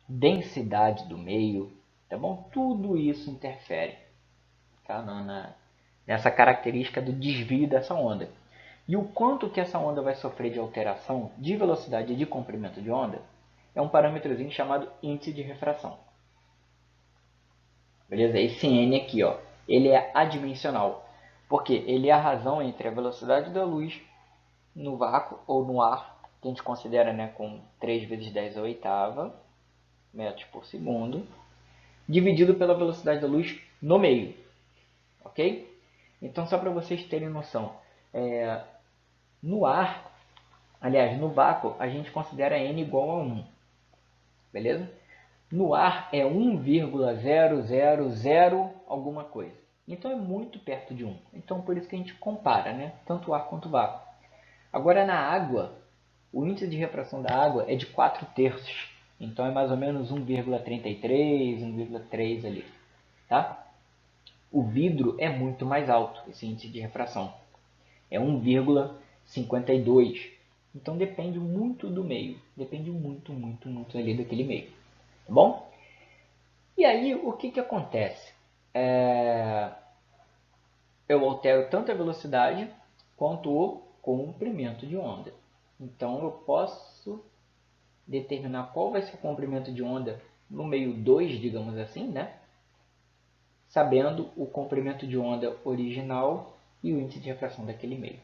densidade do meio, tá bom? Tudo isso interfere, tá? Nessa característica do desvio dessa onda. E o quanto que essa onda vai sofrer de alteração de velocidade e de comprimento de onda é um parâmetrozinho chamado índice de refração. Beleza? Esse N aqui, ó, ele é adimensional, porque ele é a razão entre a velocidade da luz no vácuo ou no ar, que a gente considera, né, com 3 vezes 10 a oitava metros por segundo, dividido pela velocidade da luz no meio, ok? Então, só para vocês terem noção, no ar, aliás, no vácuo, a gente considera n igual a 1, beleza? No ar é 1,000 alguma coisa. Então é muito perto de 1. Então por isso que a gente compara, né? Tanto o ar quanto o vácuo. Agora na água, o índice de refração da água é de 4 terços. Então é mais ou menos 1,33, 1,3 ali. Tá? O vidro é muito mais alto, esse índice de refração. É 1,52. Então depende muito do meio. Depende muito, muito, muito ali daquele meio. Tá bom? E aí, o que acontece? eu altero tanto a velocidade quanto o comprimento de onda. Então eu posso determinar qual vai ser o comprimento de onda no meio 2, digamos assim, né? Sabendo o comprimento de onda original e o índice de refração daquele meio.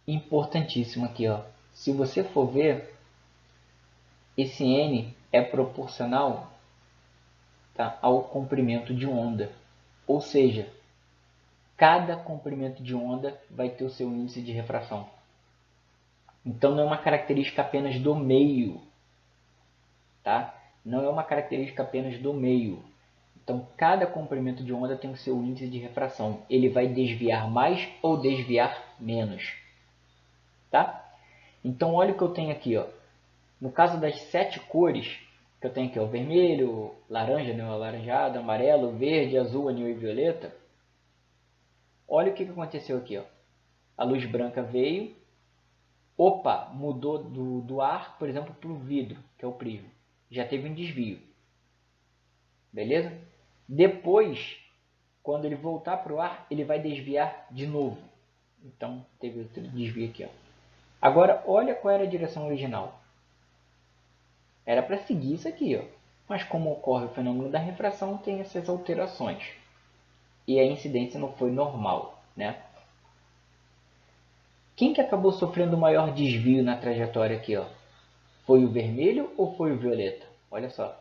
Importantíssimo aqui, ó. Se você for ver, esse n é proporcional, tá, ao comprimento de onda. Ou seja, cada comprimento de onda vai ter o seu índice de refração. Então não é uma característica apenas do meio, tá? Não é uma característica apenas do meio. Então cada comprimento de onda tem o seu índice de refração. Ele vai desviar mais ou desviar menos, tá? Então olha o que eu tenho aqui, ó. No caso das 7 cores que eu tenho aqui, ó, vermelho, laranja, anil alaranjado, amarelo, verde, azul, anil e violeta. Olha o que aconteceu aqui, ó. A luz branca veio, opa, mudou do ar, por exemplo, para o vidro, que é o prisma. Já teve um desvio. Beleza? Depois, quando ele voltar para o ar, ele vai desviar de novo. Então, teve outro desvio aqui, ó. Agora, olha qual era a direção original. Era para seguir isso aqui, ó. Mas como ocorre o fenômeno da refração, tem essas alterações. E a incidência não foi normal, né? Quem que acabou sofrendo o maior desvio na trajetória aqui, ó? Foi o vermelho ou foi o violeta? Olha só.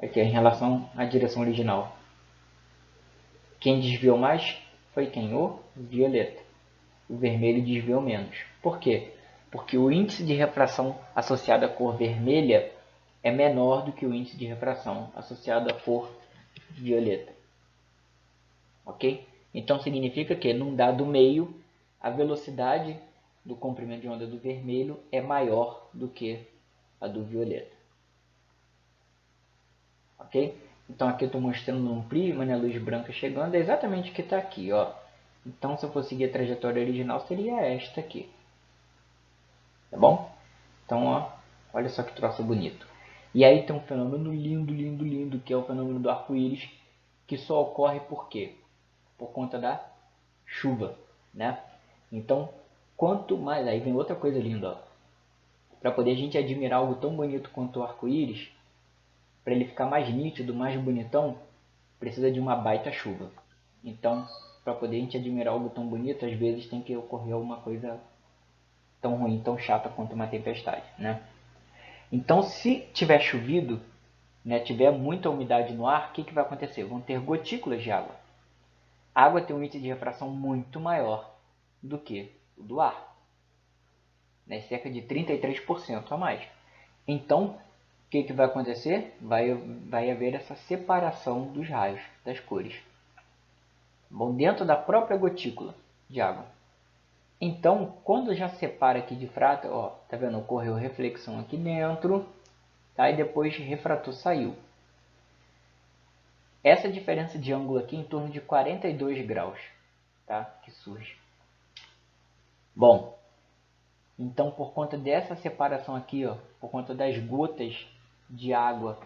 Aqui é em relação à direção original. Quem desviou mais foi quem? O violeta. O vermelho desviou menos. Por quê? Porque o índice de refração associado à cor vermelha é menor do que o índice de refração associado à cor violeta. Ok? Então significa que num dado meio, a velocidade do comprimento de onda do vermelho é maior do que a do violeta. Ok? Então aqui eu estou mostrando um prisma, né, a luz branca chegando, é exatamente o que está aqui, ó. Então se eu for seguir a trajetória original seria esta aqui. Tá bom? Então, ó, olha só que troço bonito. E aí tem um fenômeno lindo, lindo, lindo, que é o fenômeno do arco-íris, que só ocorre por quê? Por conta da chuva, né? Então, quanto mais... Aí vem outra coisa linda, ó. Para poder a gente admirar algo tão bonito quanto o arco-íris, para ele ficar mais nítido, mais bonitão, precisa de uma baita chuva. Então, para poder a gente admirar algo tão bonito, às vezes tem que ocorrer alguma coisa tão ruim, tão chata quanto uma tempestade, né? Então, se tiver chovido, né, tiver muita umidade no ar, o que vai acontecer? Vão ter gotículas de água. A água tem um índice de refração muito maior do que o do ar, né, cerca de 33% a mais. Então, o que vai acontecer? Vai haver essa separação dos raios, das cores. Bom, dentro da própria gotícula de água. Então, quando já separa aqui de frata, ó, tá vendo? Ocorreu reflexão aqui dentro, tá? E depois refratou, saiu. Essa diferença de ângulo aqui é em torno de 42 graus, tá? Que surge. Bom, então por conta dessa separação aqui, ó, por conta das gotas de água,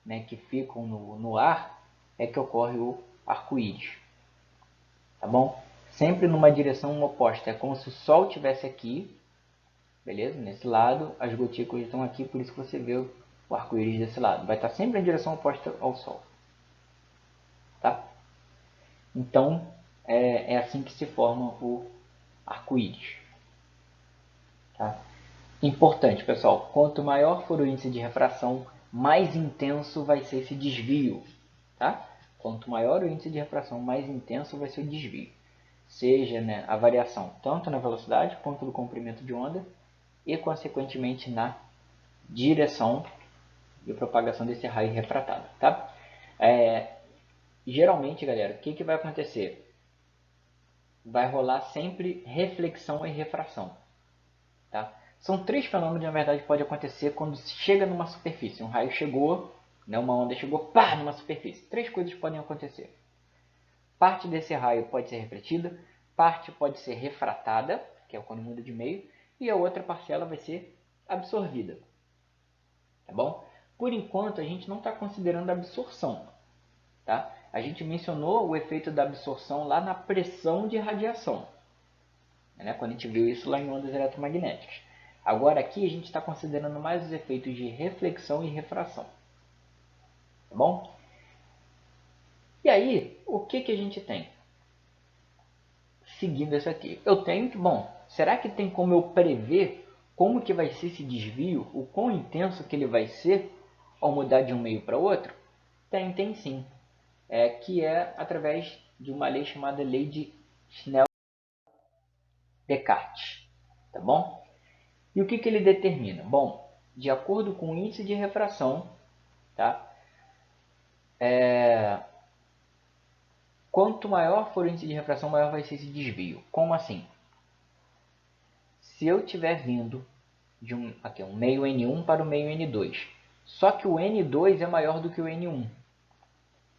né, que ficam no ar, é que ocorre o arco-íris. Tá bom? Sempre numa direção oposta. É como se o Sol estivesse aqui, beleza? Nesse lado, as gotículas estão aqui, por isso que você vê o arco-íris desse lado. Vai estar sempre em direção oposta ao Sol. Tá? Então, é assim que se forma o arco-íris. Tá? Importante, pessoal. Quanto maior for o índice de refração, mais intenso vai ser esse desvio. Tá? Quanto maior o índice de refração, mais intenso vai ser o desvio. Seja, né, a variação tanto na velocidade quanto no comprimento de onda e, consequentemente, na direção de propagação desse raio refratado. Tá? Geralmente, galera, o que vai acontecer? Vai rolar sempre reflexão e refração. Tá? São 3 fenômenos que, na verdade, pode acontecer quando chega numa superfície. Um raio chegou, né, uma onda chegou, pá, numa superfície. 3 coisas podem acontecer. Parte desse raio pode ser refletida, parte pode ser refratada, que é quando muda de meio, e a outra parcela vai ser absorvida. Tá bom? Por enquanto, a gente não está considerando a absorção. Tá? A gente mencionou o efeito da absorção lá na pressão de radiação, né? Quando a gente viu isso lá em ondas eletromagnéticas. Agora aqui a gente está considerando mais os efeitos de reflexão e refração. Tá bom? E aí, o que a gente tem? Seguindo isso aqui. Eu tenho que, bom, será que tem como eu prever como que vai ser esse desvio, o quão intenso que ele vai ser ao mudar de um meio para outro? Tem sim. Que é através de uma lei chamada Lei de Snell-Descartes. Tá bom? E o que ele determina? Bom, de acordo com o índice de refração, tá? Quanto maior for o índice de refração, maior vai ser esse desvio. Como assim? Se eu estiver vindo de um meio N1 para o meio N2, só que o N2 é maior do que o N1. O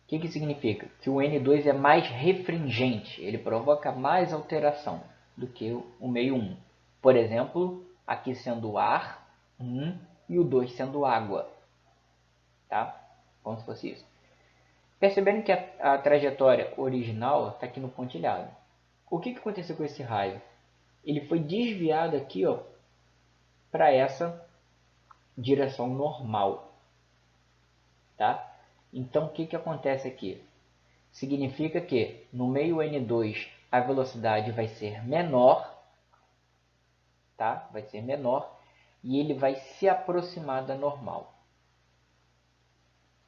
que significa? Que o N2 é mais refringente, ele provoca mais alteração do que o meio 1. Por exemplo, aqui sendo o ar 1 e o 2 sendo água. Tá? Como se fosse isso. Percebendo que a trajetória original está aqui no pontilhado. O que aconteceu com esse raio? Ele foi desviado aqui para essa direção normal. Tá? Então, o que acontece aqui? Significa que no meio N2 a velocidade vai ser menor, tá? Vai ser menor e ele vai se aproximar da normal.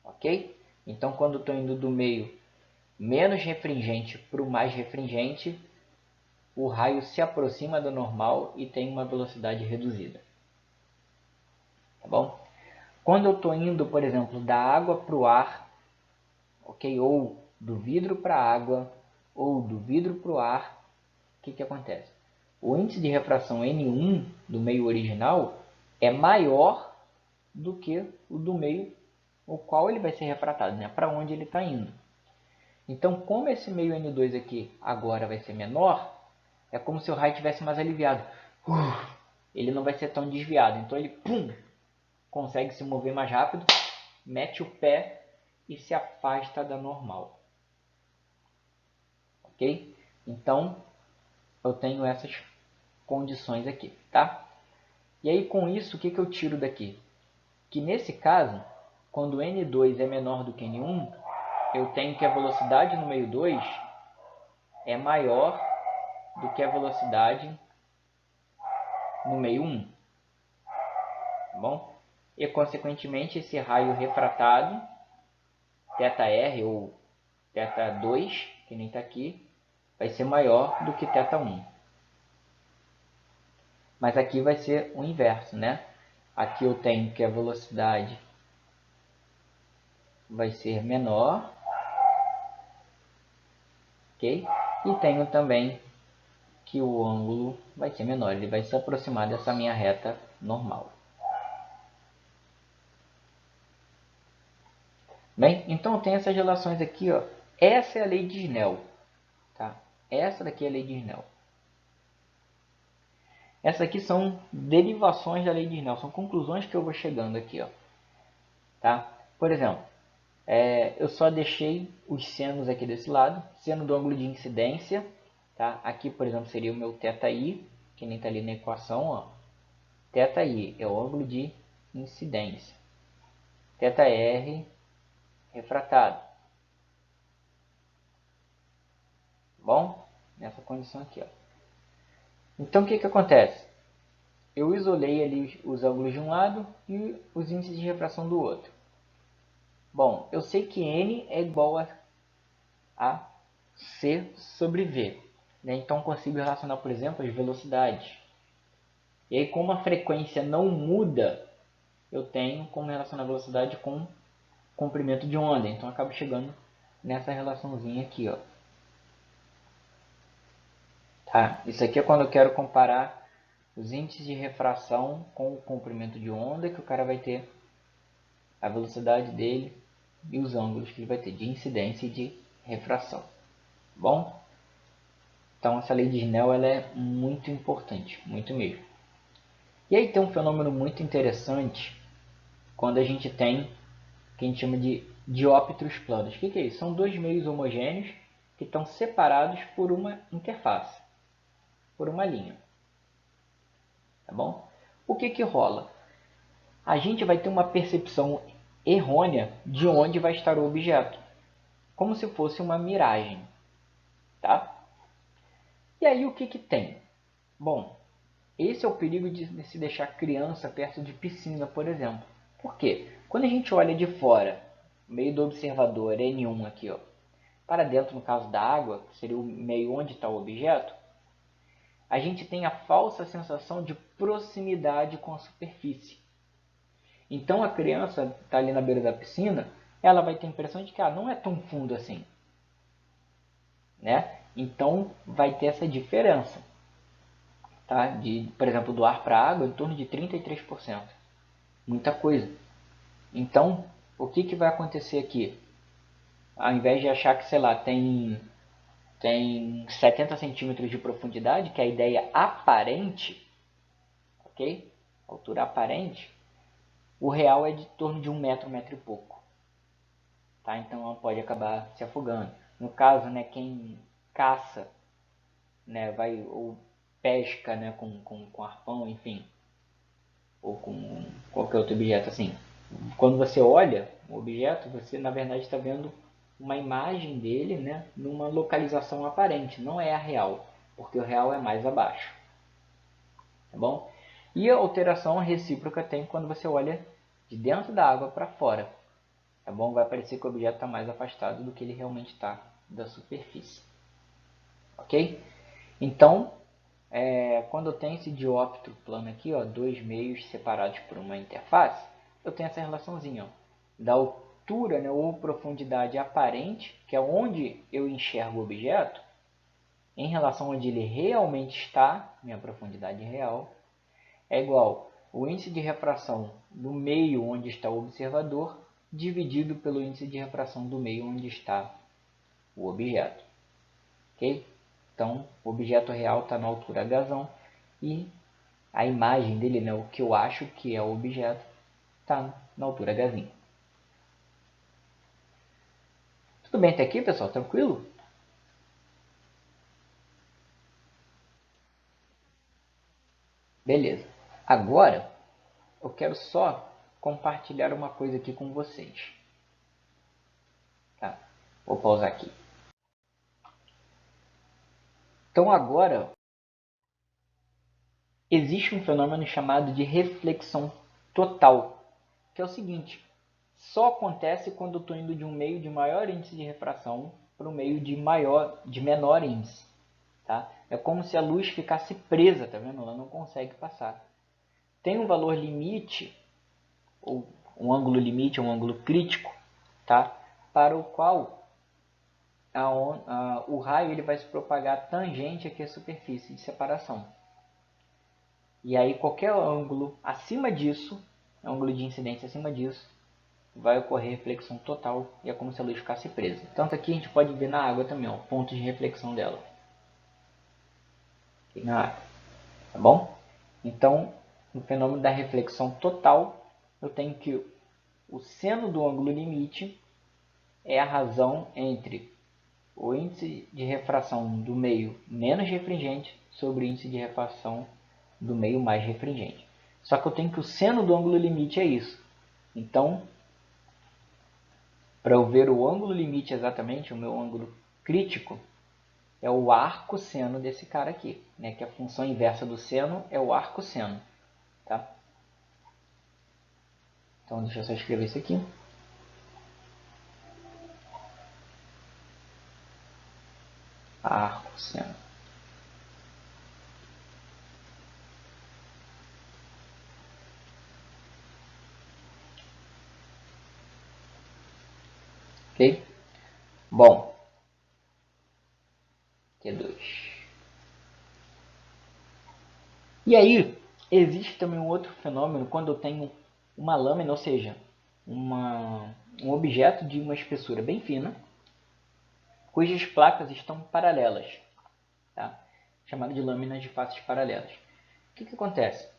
Ok? Então, quando estou indo do meio menos refringente para o mais refringente, o raio se aproxima da normal e tem uma velocidade reduzida. Tá bom? Quando eu estou indo, por exemplo, da água para o ar, ok? Ou do vidro para a água, ou do vidro para o ar, o que acontece? O índice de refração N1 do meio original é maior do que o do meio o qual ele vai ser refratado, né? Para onde ele está indo. Então, como esse meio N2 aqui agora vai ser menor, é como se o raio tivesse mais aliviado. Ele não vai ser tão desviado. Então ele consegue se mover mais rápido, mete o pé e se afasta da normal. Ok? Então eu tenho essas condições aqui, tá? E aí com isso o que eu tiro daqui? Que nesse caso, quando N2 é menor do que N1, eu tenho que a velocidade no meio 2 é maior do que a velocidade no meio 1. Tá bom? E consequentemente esse raio refratado, θr ou θ2, que nem está aqui, vai ser maior do que θ1. Mas aqui vai ser o inverso, né? Aqui eu tenho que a velocidade vai ser menor, ok? E tenho também que o ângulo vai ser menor, ele vai se aproximar dessa minha reta normal. Bem, então tem essas relações aqui, ó. Essa é a lei de Snell, tá? Essa daqui é a lei de Snell. Essas aqui são derivações da lei de Snell, são conclusões que eu vou chegando aqui, ó. Tá? Por exemplo, eu só deixei os senos aqui desse lado, seno do ângulo de incidência, tá? Aqui, por exemplo, seria o meu θi, que nem está ali na equação, ó. θi é o ângulo de incidência. θr refratado. Bom, nessa condição aqui, ó. Então, o que acontece? Eu isolei ali os ângulos de um lado e os índices de refração do outro. Bom, eu sei que N é igual a C sobre V. Né? Então, consigo relacionar, por exemplo, as velocidades. E aí, como a frequência não muda, eu tenho como relacionar a velocidade com comprimento de onda. Então, eu acabo chegando nessa relaçãozinha aqui, ó. Tá? Isso aqui é quando eu quero comparar os índices de refração com o comprimento de onda que o cara vai ter, a velocidade dele e os ângulos que ele vai ter de incidência e de refração. Bom? Então essa lei de Snell ela é muito importante, muito mesmo. E aí tem um fenômeno muito interessante quando a gente tem o que a gente chama de dióptros planos. O que é isso? São dois meios homogêneos que estão separados por uma interface, por uma linha. Tá bom? O que rola? A gente vai ter uma percepção errônea de onde vai estar o objeto, como se fosse uma miragem. Tá? E aí o que tem? Bom, esse é o perigo de se deixar criança perto de piscina, por exemplo. Por quê? Quando a gente olha de fora, meio do observador N1 aqui, ó, para dentro no caso da água, que seria o meio onde está o objeto, a gente tem a falsa sensação de proximidade com a superfície. Então a criança está ali na beira da piscina, ela vai ter a impressão de que não é tão fundo assim. Né? Então vai ter essa diferença. Tá? Por exemplo, do ar para a água, em torno de 33%. Muita coisa. Então, o que vai acontecer aqui? Ao invés de achar que, sei lá, tem 70 centímetros de profundidade, que é a ideia aparente, ok? Altura aparente, o real é de torno de 1 metro, 1 metro e pouco. Tá? Então ela pode acabar se afogando. No caso, né, quem caça, né, vai ou pesca, né, com arpão, enfim, ou com qualquer outro objeto assim. Quando você olha o objeto, você na verdade está vendo uma imagem dele, né, numa localização aparente, não é a real, porque o real é mais abaixo. Tá bom? E a alteração recíproca tem quando você olha de dentro da água para fora. Tá bom? Vai parecer que o objeto está mais afastado do que ele realmente está da superfície. Ok? Então, quando eu tenho esse dióptro plano aqui, ó, dois meios separados por uma interface, eu tenho essa relaçãozinha, ó, da altura, né, ou profundidade aparente, que é onde eu enxergo o objeto, em relação a onde ele realmente está, minha profundidade real, é igual o índice de refração do meio onde está o observador, dividido pelo índice de refração do meio onde está o objeto. Ok? Então, o objeto real está na altura H e a imagem dele, né, o que eu acho que é o objeto, está na altura H. Tudo bem até aqui, pessoal? Tranquilo? Beleza. Agora, eu quero só compartilhar uma coisa aqui com vocês. Tá? Vou pausar aqui. Então, agora, existe um fenômeno chamado de reflexão total, que é o seguinte: só acontece quando eu estou indo de um meio de maior índice de refração para um meio de menor índice. Tá? É como se a luz ficasse presa, tá vendo? Ela não consegue passar. Tem um valor limite, ou um ângulo limite, um ângulo crítico, tá? Para o qual o raio ele vai se propagar tangente aqui à superfície de separação. E aí qualquer ângulo acima disso, ângulo de incidência acima disso, vai ocorrer reflexão total e é como se a luz ficasse presa. Tanto aqui a gente pode ver na água também, ó, pontos de reflexão dela. Aqui na água, tá bom? Então, no fenômeno da reflexão total, eu tenho que o seno do ângulo limite é a razão entre o índice de refração do meio menos refringente sobre o índice de refração do meio mais refringente. Só que eu tenho que o seno do ângulo limite é isso. Então, para eu ver o ângulo limite exatamente, o meu ângulo crítico, é o arco seno desse cara aqui, né? Que a função inversa do seno é o arco seno. Tá? Então, deixa eu só escrever isso aqui. Arco seno. Ok? Bom, Q2. E aí, existe também um outro fenômeno quando eu tenho uma lâmina, ou seja, um objeto de uma espessura bem fina, cujas placas estão paralelas, tá? Chamado de lâminas de faces paralelas. O que acontece?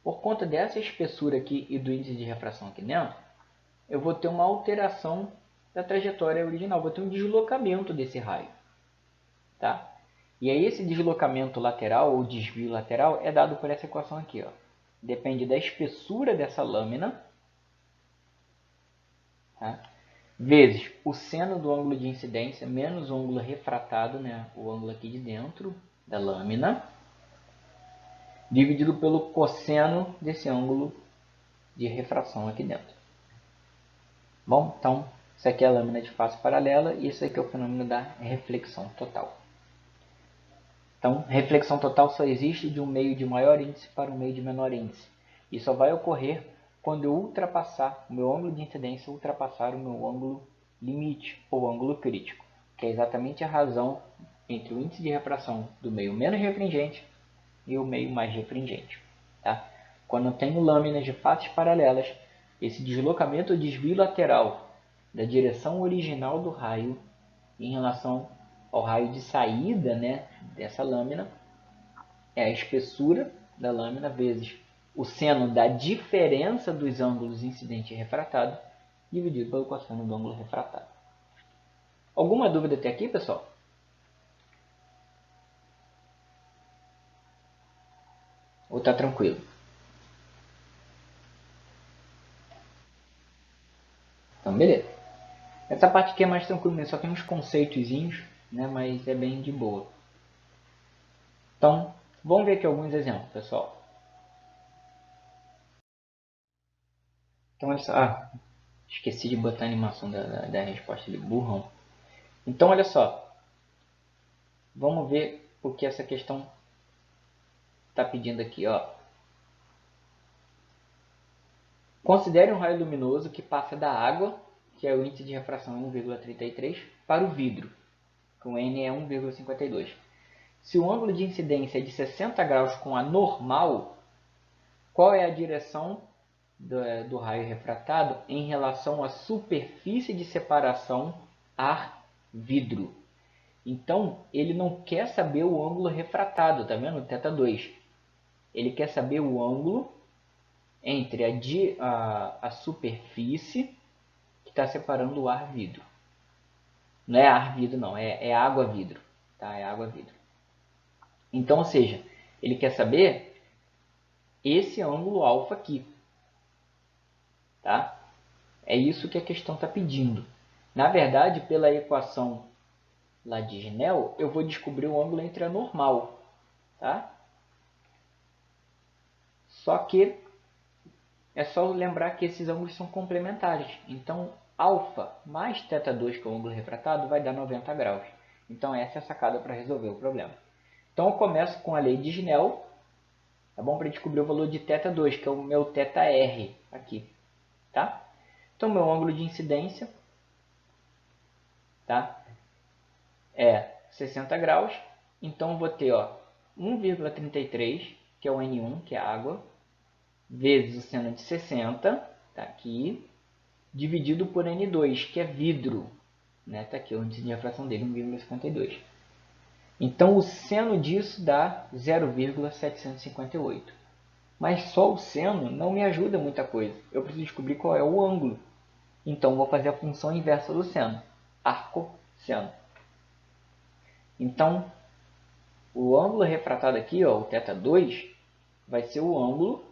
Por conta dessa espessura aqui e do índice de refração aqui dentro, eu vou ter uma alteração da trajetória original, vou ter um deslocamento desse raio. Tá? E aí esse deslocamento lateral ou desvio lateral é dado por essa equação aqui. Ó. Depende da espessura dessa lâmina, tá? Vezes o seno do ângulo de incidência menos o ângulo refratado, né? O ângulo aqui de dentro da lâmina, dividido pelo cosseno desse ângulo de refração aqui dentro. Bom, então isso aqui é a lâmina de face paralela e isso aqui é o fenômeno da reflexão total. Então, reflexão total só existe de um meio de maior índice para um meio de menor índice. E só vai ocorrer quando eu ultrapassar o meu ângulo de incidência, ultrapassar o meu ângulo limite ou ângulo crítico, que é exatamente a razão entre o índice de refração do meio menos refringente e o meio mais refringente. Tá? Quando eu tenho lâminas de faces paralelas, esse deslocamento ou desvio lateral da direção original do raio em relação ao raio de saída, né, dessa lâmina é a espessura da lâmina vezes o seno da diferença dos ângulos incidente e refratado dividido pelo cosseno do ângulo refratado. Alguma dúvida até aqui, pessoal? Ou está tranquilo? Então, beleza. Essa parte aqui é mais tranquila, só tem uns conceitozinhos, né, mas é bem de boa. Então, vamos ver aqui alguns exemplos, pessoal. Então, esqueci de botar a animação da resposta de burrão. Então, olha só. Vamos ver o que essa questão está pedindo aqui. Ó. Considere um raio luminoso que passa da água, que é o índice de refração 1,33, para o vidro, com N é 1,52. Se o ângulo de incidência é de 60 graus com a normal, qual é a direção do raio refratado em relação à superfície de separação ar-vidro? Então, ele não quer saber o ângulo refratado, tá vendo? θ2. Ele quer saber o ângulo entre a superfície que está separando o ar-vidro. Não é ar-vidro, não, é água-vidro. Tá? É água-vidro. Então, ou seja, ele quer saber esse ângulo alfa aqui. Tá? É isso que a questão está pedindo. Na verdade, pela equação lá de Snell, eu vou descobrir o ângulo entre a normal. Tá? Só que é só lembrar que esses ângulos são complementares. Então, alfa mais θ2, que é o ângulo refratado, vai dar 90 graus. Então, essa é a sacada para resolver o problema. Então, eu começo com a lei de Snell, tá bom? Para descobrir o valor de θ2, que é o meu θr aqui. Tá? Então, meu ângulo de incidência, tá? É 60 graus. Então, eu vou ter 1,33, que é o N1, que é a água, vezes o seno de 60, tá aqui, dividido por N2, que é vidro. Né? Tá aqui o índice de refração dele, 1,52. Então, o seno disso dá 0,758. Mas só o seno não me ajuda muita coisa. Eu preciso descobrir qual é o ângulo. Então, vou fazer a função inversa do seno. Arcosseno. Então, o ângulo refratado aqui, o θ2, vai ser o ângulo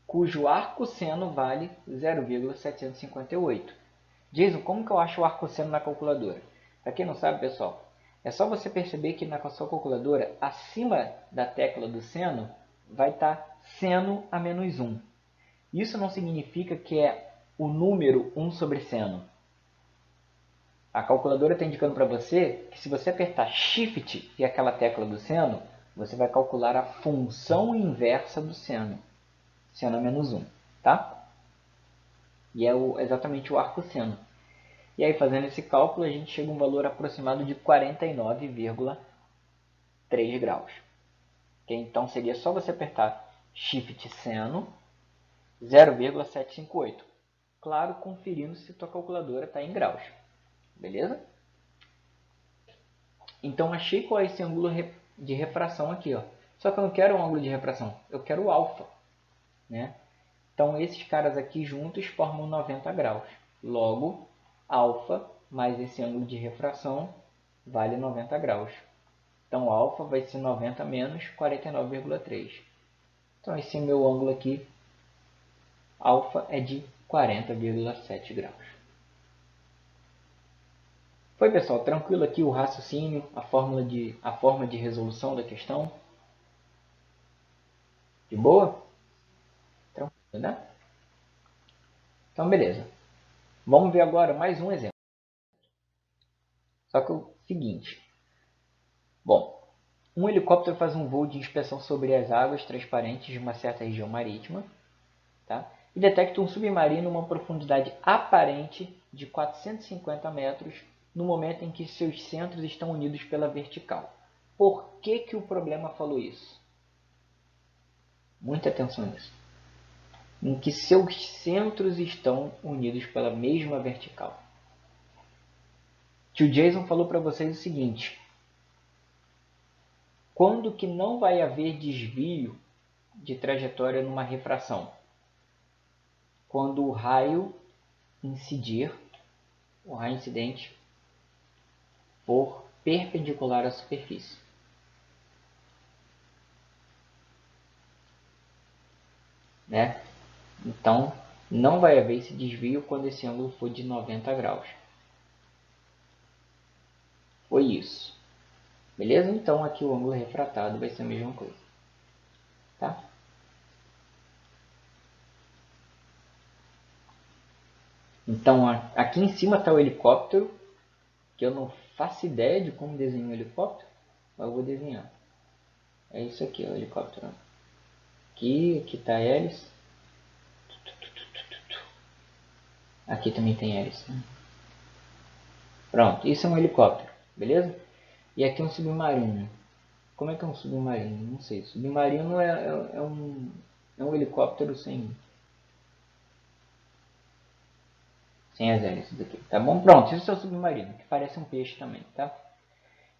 cujo arcosseno vale 0,758. Jason, como que eu acho o arcosseno na calculadora? Para quem não sabe, pessoal, é só você perceber que na sua calculadora, acima da tecla do seno, vai estar seno a menos 1. Isso não significa que é o número 1 sobre seno. A calculadora está indicando para você que se você apertar Shift e aquela tecla do seno, você vai calcular a função inversa do seno. Seno a menos 1. Tá? E é exatamente o arcosseno. E aí, fazendo esse cálculo, a gente chega a um valor aproximado de 49,3 graus. Okay? Então, seria só você apertar Shift seno 0,758. Claro, conferindo se a tua calculadora está em graus. Beleza? Então, achei qual é esse ângulo de refração aqui. Ó. Só que eu não quero um ângulo de refração, eu quero o alfa. né? Então, esses caras aqui juntos formam 90 graus. Logo, alfa mais esse ângulo de refração vale 90 graus. Então, alfa vai ser 90 menos 49,3. Então, esse meu ângulo aqui, alfa, é de 40,7 graus. Foi, pessoal, tranquilo aqui o raciocínio, a forma de resolução da questão? De boa? Tranquilo, né? Então, beleza. Vamos ver agora mais um exemplo. Só que é o seguinte. Bom, um helicóptero faz um voo de inspeção sobre as águas transparentes de uma certa região marítima, tá? E detecta um submarino a uma profundidade aparente de 450 metros no momento em que seus centros estão unidos pela vertical. Por que, que o problema falou isso? Muita atenção nisso. Em que seus centros estão unidos pela mesma vertical. Tio Jason falou para vocês o seguinte: quando que não vai haver desvio de trajetória numa refração? Quando o raio incidente for perpendicular à superfície. Né? Então, não vai haver esse desvio quando esse ângulo for de 90 graus. Foi isso. Beleza? Então, aqui o ângulo refratado vai ser a mesma coisa. Tá? Então, aqui em cima está o helicóptero, que eu não faço ideia de como desenhar um helicóptero, mas eu vou desenhar. É isso aqui, o helicóptero. Aqui está a hélice. Aqui também tem hélice. Né? Pronto, isso é um helicóptero, beleza? E aqui é um submarino. Como é que é um submarino? Não sei. Submarino é um helicóptero sem as hélices aqui, tá bom? Pronto, isso é o submarino, que parece um peixe também, tá?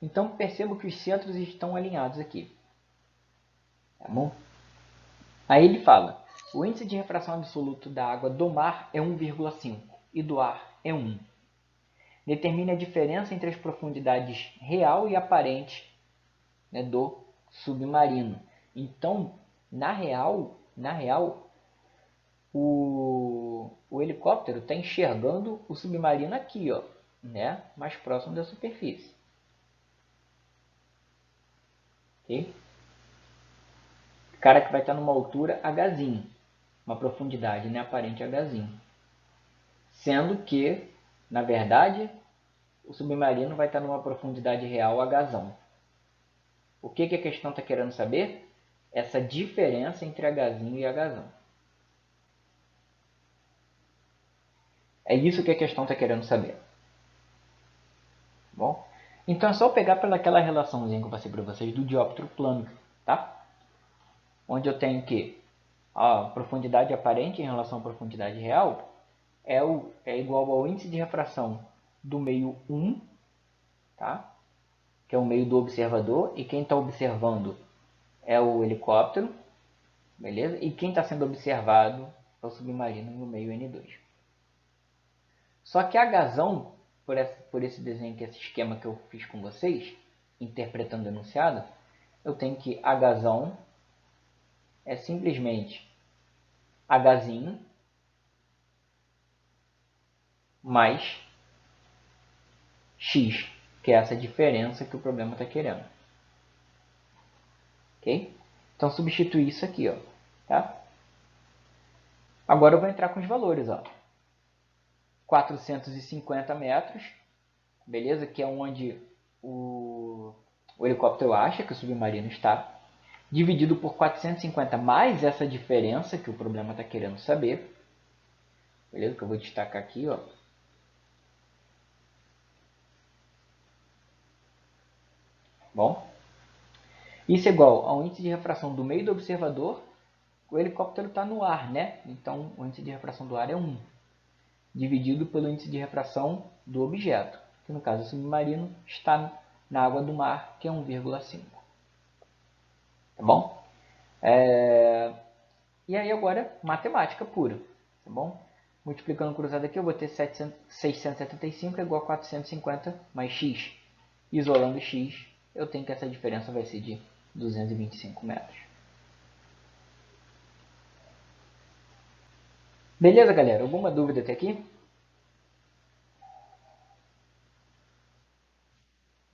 Então, percebo que os centros estão alinhados aqui, tá bom? Aí ele fala, o índice de refração absoluto da água do mar é 1,5 e do ar é 1. Determine a diferença entre as profundidades real e aparente, né, do submarino. Então, na real, o helicóptero está enxergando o submarino aqui, ó, né, mais próximo da superfície. Okay? O cara que vai estar numa altura Hzinho, uma profundidade, né, aparente Hzinho. Sendo que, na verdade, o submarino vai estar numa profundidade real Hzão. O que, que a questão está querendo saber? Essa diferença entre Hzinho e Hzão. É isso que a questão está querendo saber. Bom, então é só pegar pelaquela relaçãozinha que eu passei para vocês do dióptero plano, tá? Onde eu tenho que a profundidade aparente em relação à profundidade real é igual ao índice de refração do meio 1, tá? Que é o meio do observador, e quem está observando é o helicóptero, beleza? E quem está sendo observado é o submarino no meio N2. Só que a Hzão, por esse desenho, que esse esquema que eu fiz com vocês, interpretando o enunciado, eu tenho que Hzão é simplesmente Hzinho mais X, que é essa diferença que o problema está querendo. Ok? Então, substituir isso aqui, ó, tá? Agora eu vou entrar com os valores, ó. 450 metros, beleza? Que é onde o helicóptero acha que o submarino está. Dividido por 450 mais essa diferença que o problema está querendo saber. Beleza? Que eu vou destacar aqui, ó. Bom, isso é igual ao índice de refração do meio do observador. O helicóptero está no ar, né? Então, o índice de refração do ar é 1. Dividido pelo índice de refração do objeto, que no caso o submarino está na água do mar, que é 1,5. Tá bom? E aí agora, matemática pura, tá bom? Multiplicando cruzado aqui, eu vou ter 675 igual a 450 mais x. Isolando x, eu tenho que essa diferença vai ser de 225 metros. Beleza, galera? Alguma dúvida até aqui?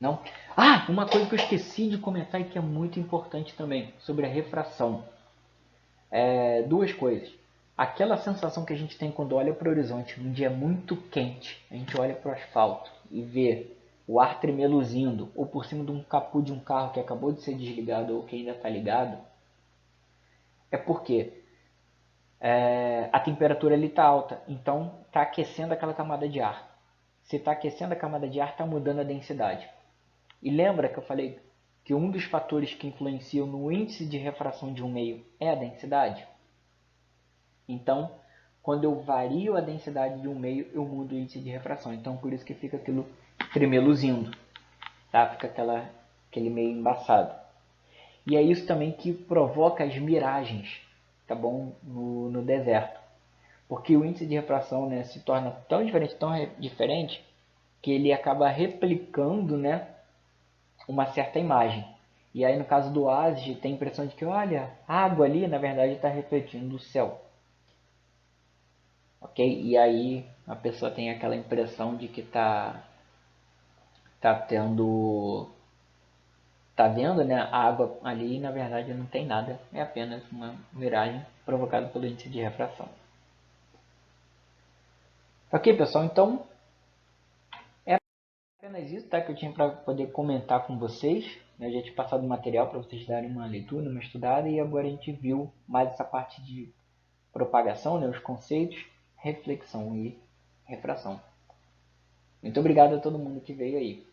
Não? Ah, uma coisa que eu esqueci de comentar e que é muito importante também, sobre a refração. Duas coisas. Aquela sensação que a gente tem quando olha para o horizonte num dia muito quente, a gente olha para o asfalto e vê o ar tremeluzindo, ou por cima de um capô de um carro que acabou de ser desligado ou que ainda está ligado, é porque a temperatura ali está alta, então está aquecendo aquela camada de ar. Se está aquecendo a camada de ar, está mudando a densidade. E lembra que eu falei que um dos fatores que influenciam no índice de refração de um meio é a densidade? Então, quando eu vario a densidade de um meio, eu mudo o índice de refração. Então, por isso que fica aquilo tremeluzindo, tá? Fica aquele meio embaçado. E é isso também que provoca as miragens, tá bom? No deserto. Porque o índice de refração, né, se torna tão diferente, que ele acaba replicando, né, uma certa imagem. E aí, no caso do oásis, tem a impressão de que, olha, a água ali, na verdade, está refletindo o céu. Ok? E aí a pessoa tem aquela impressão de que tá tendo, tá vendo, né, a água ali e na verdade não tem nada, é apenas uma miragem provocada pelo índice de refração. Ok, pessoal, então é apenas isso, tá, que eu tinha para poder comentar com vocês. Eu já tinha passado o material para vocês darem uma leitura, uma estudada, e agora a gente viu mais essa parte de propagação, né, os conceitos, reflexão e refração. Muito obrigado a todo mundo que veio aí.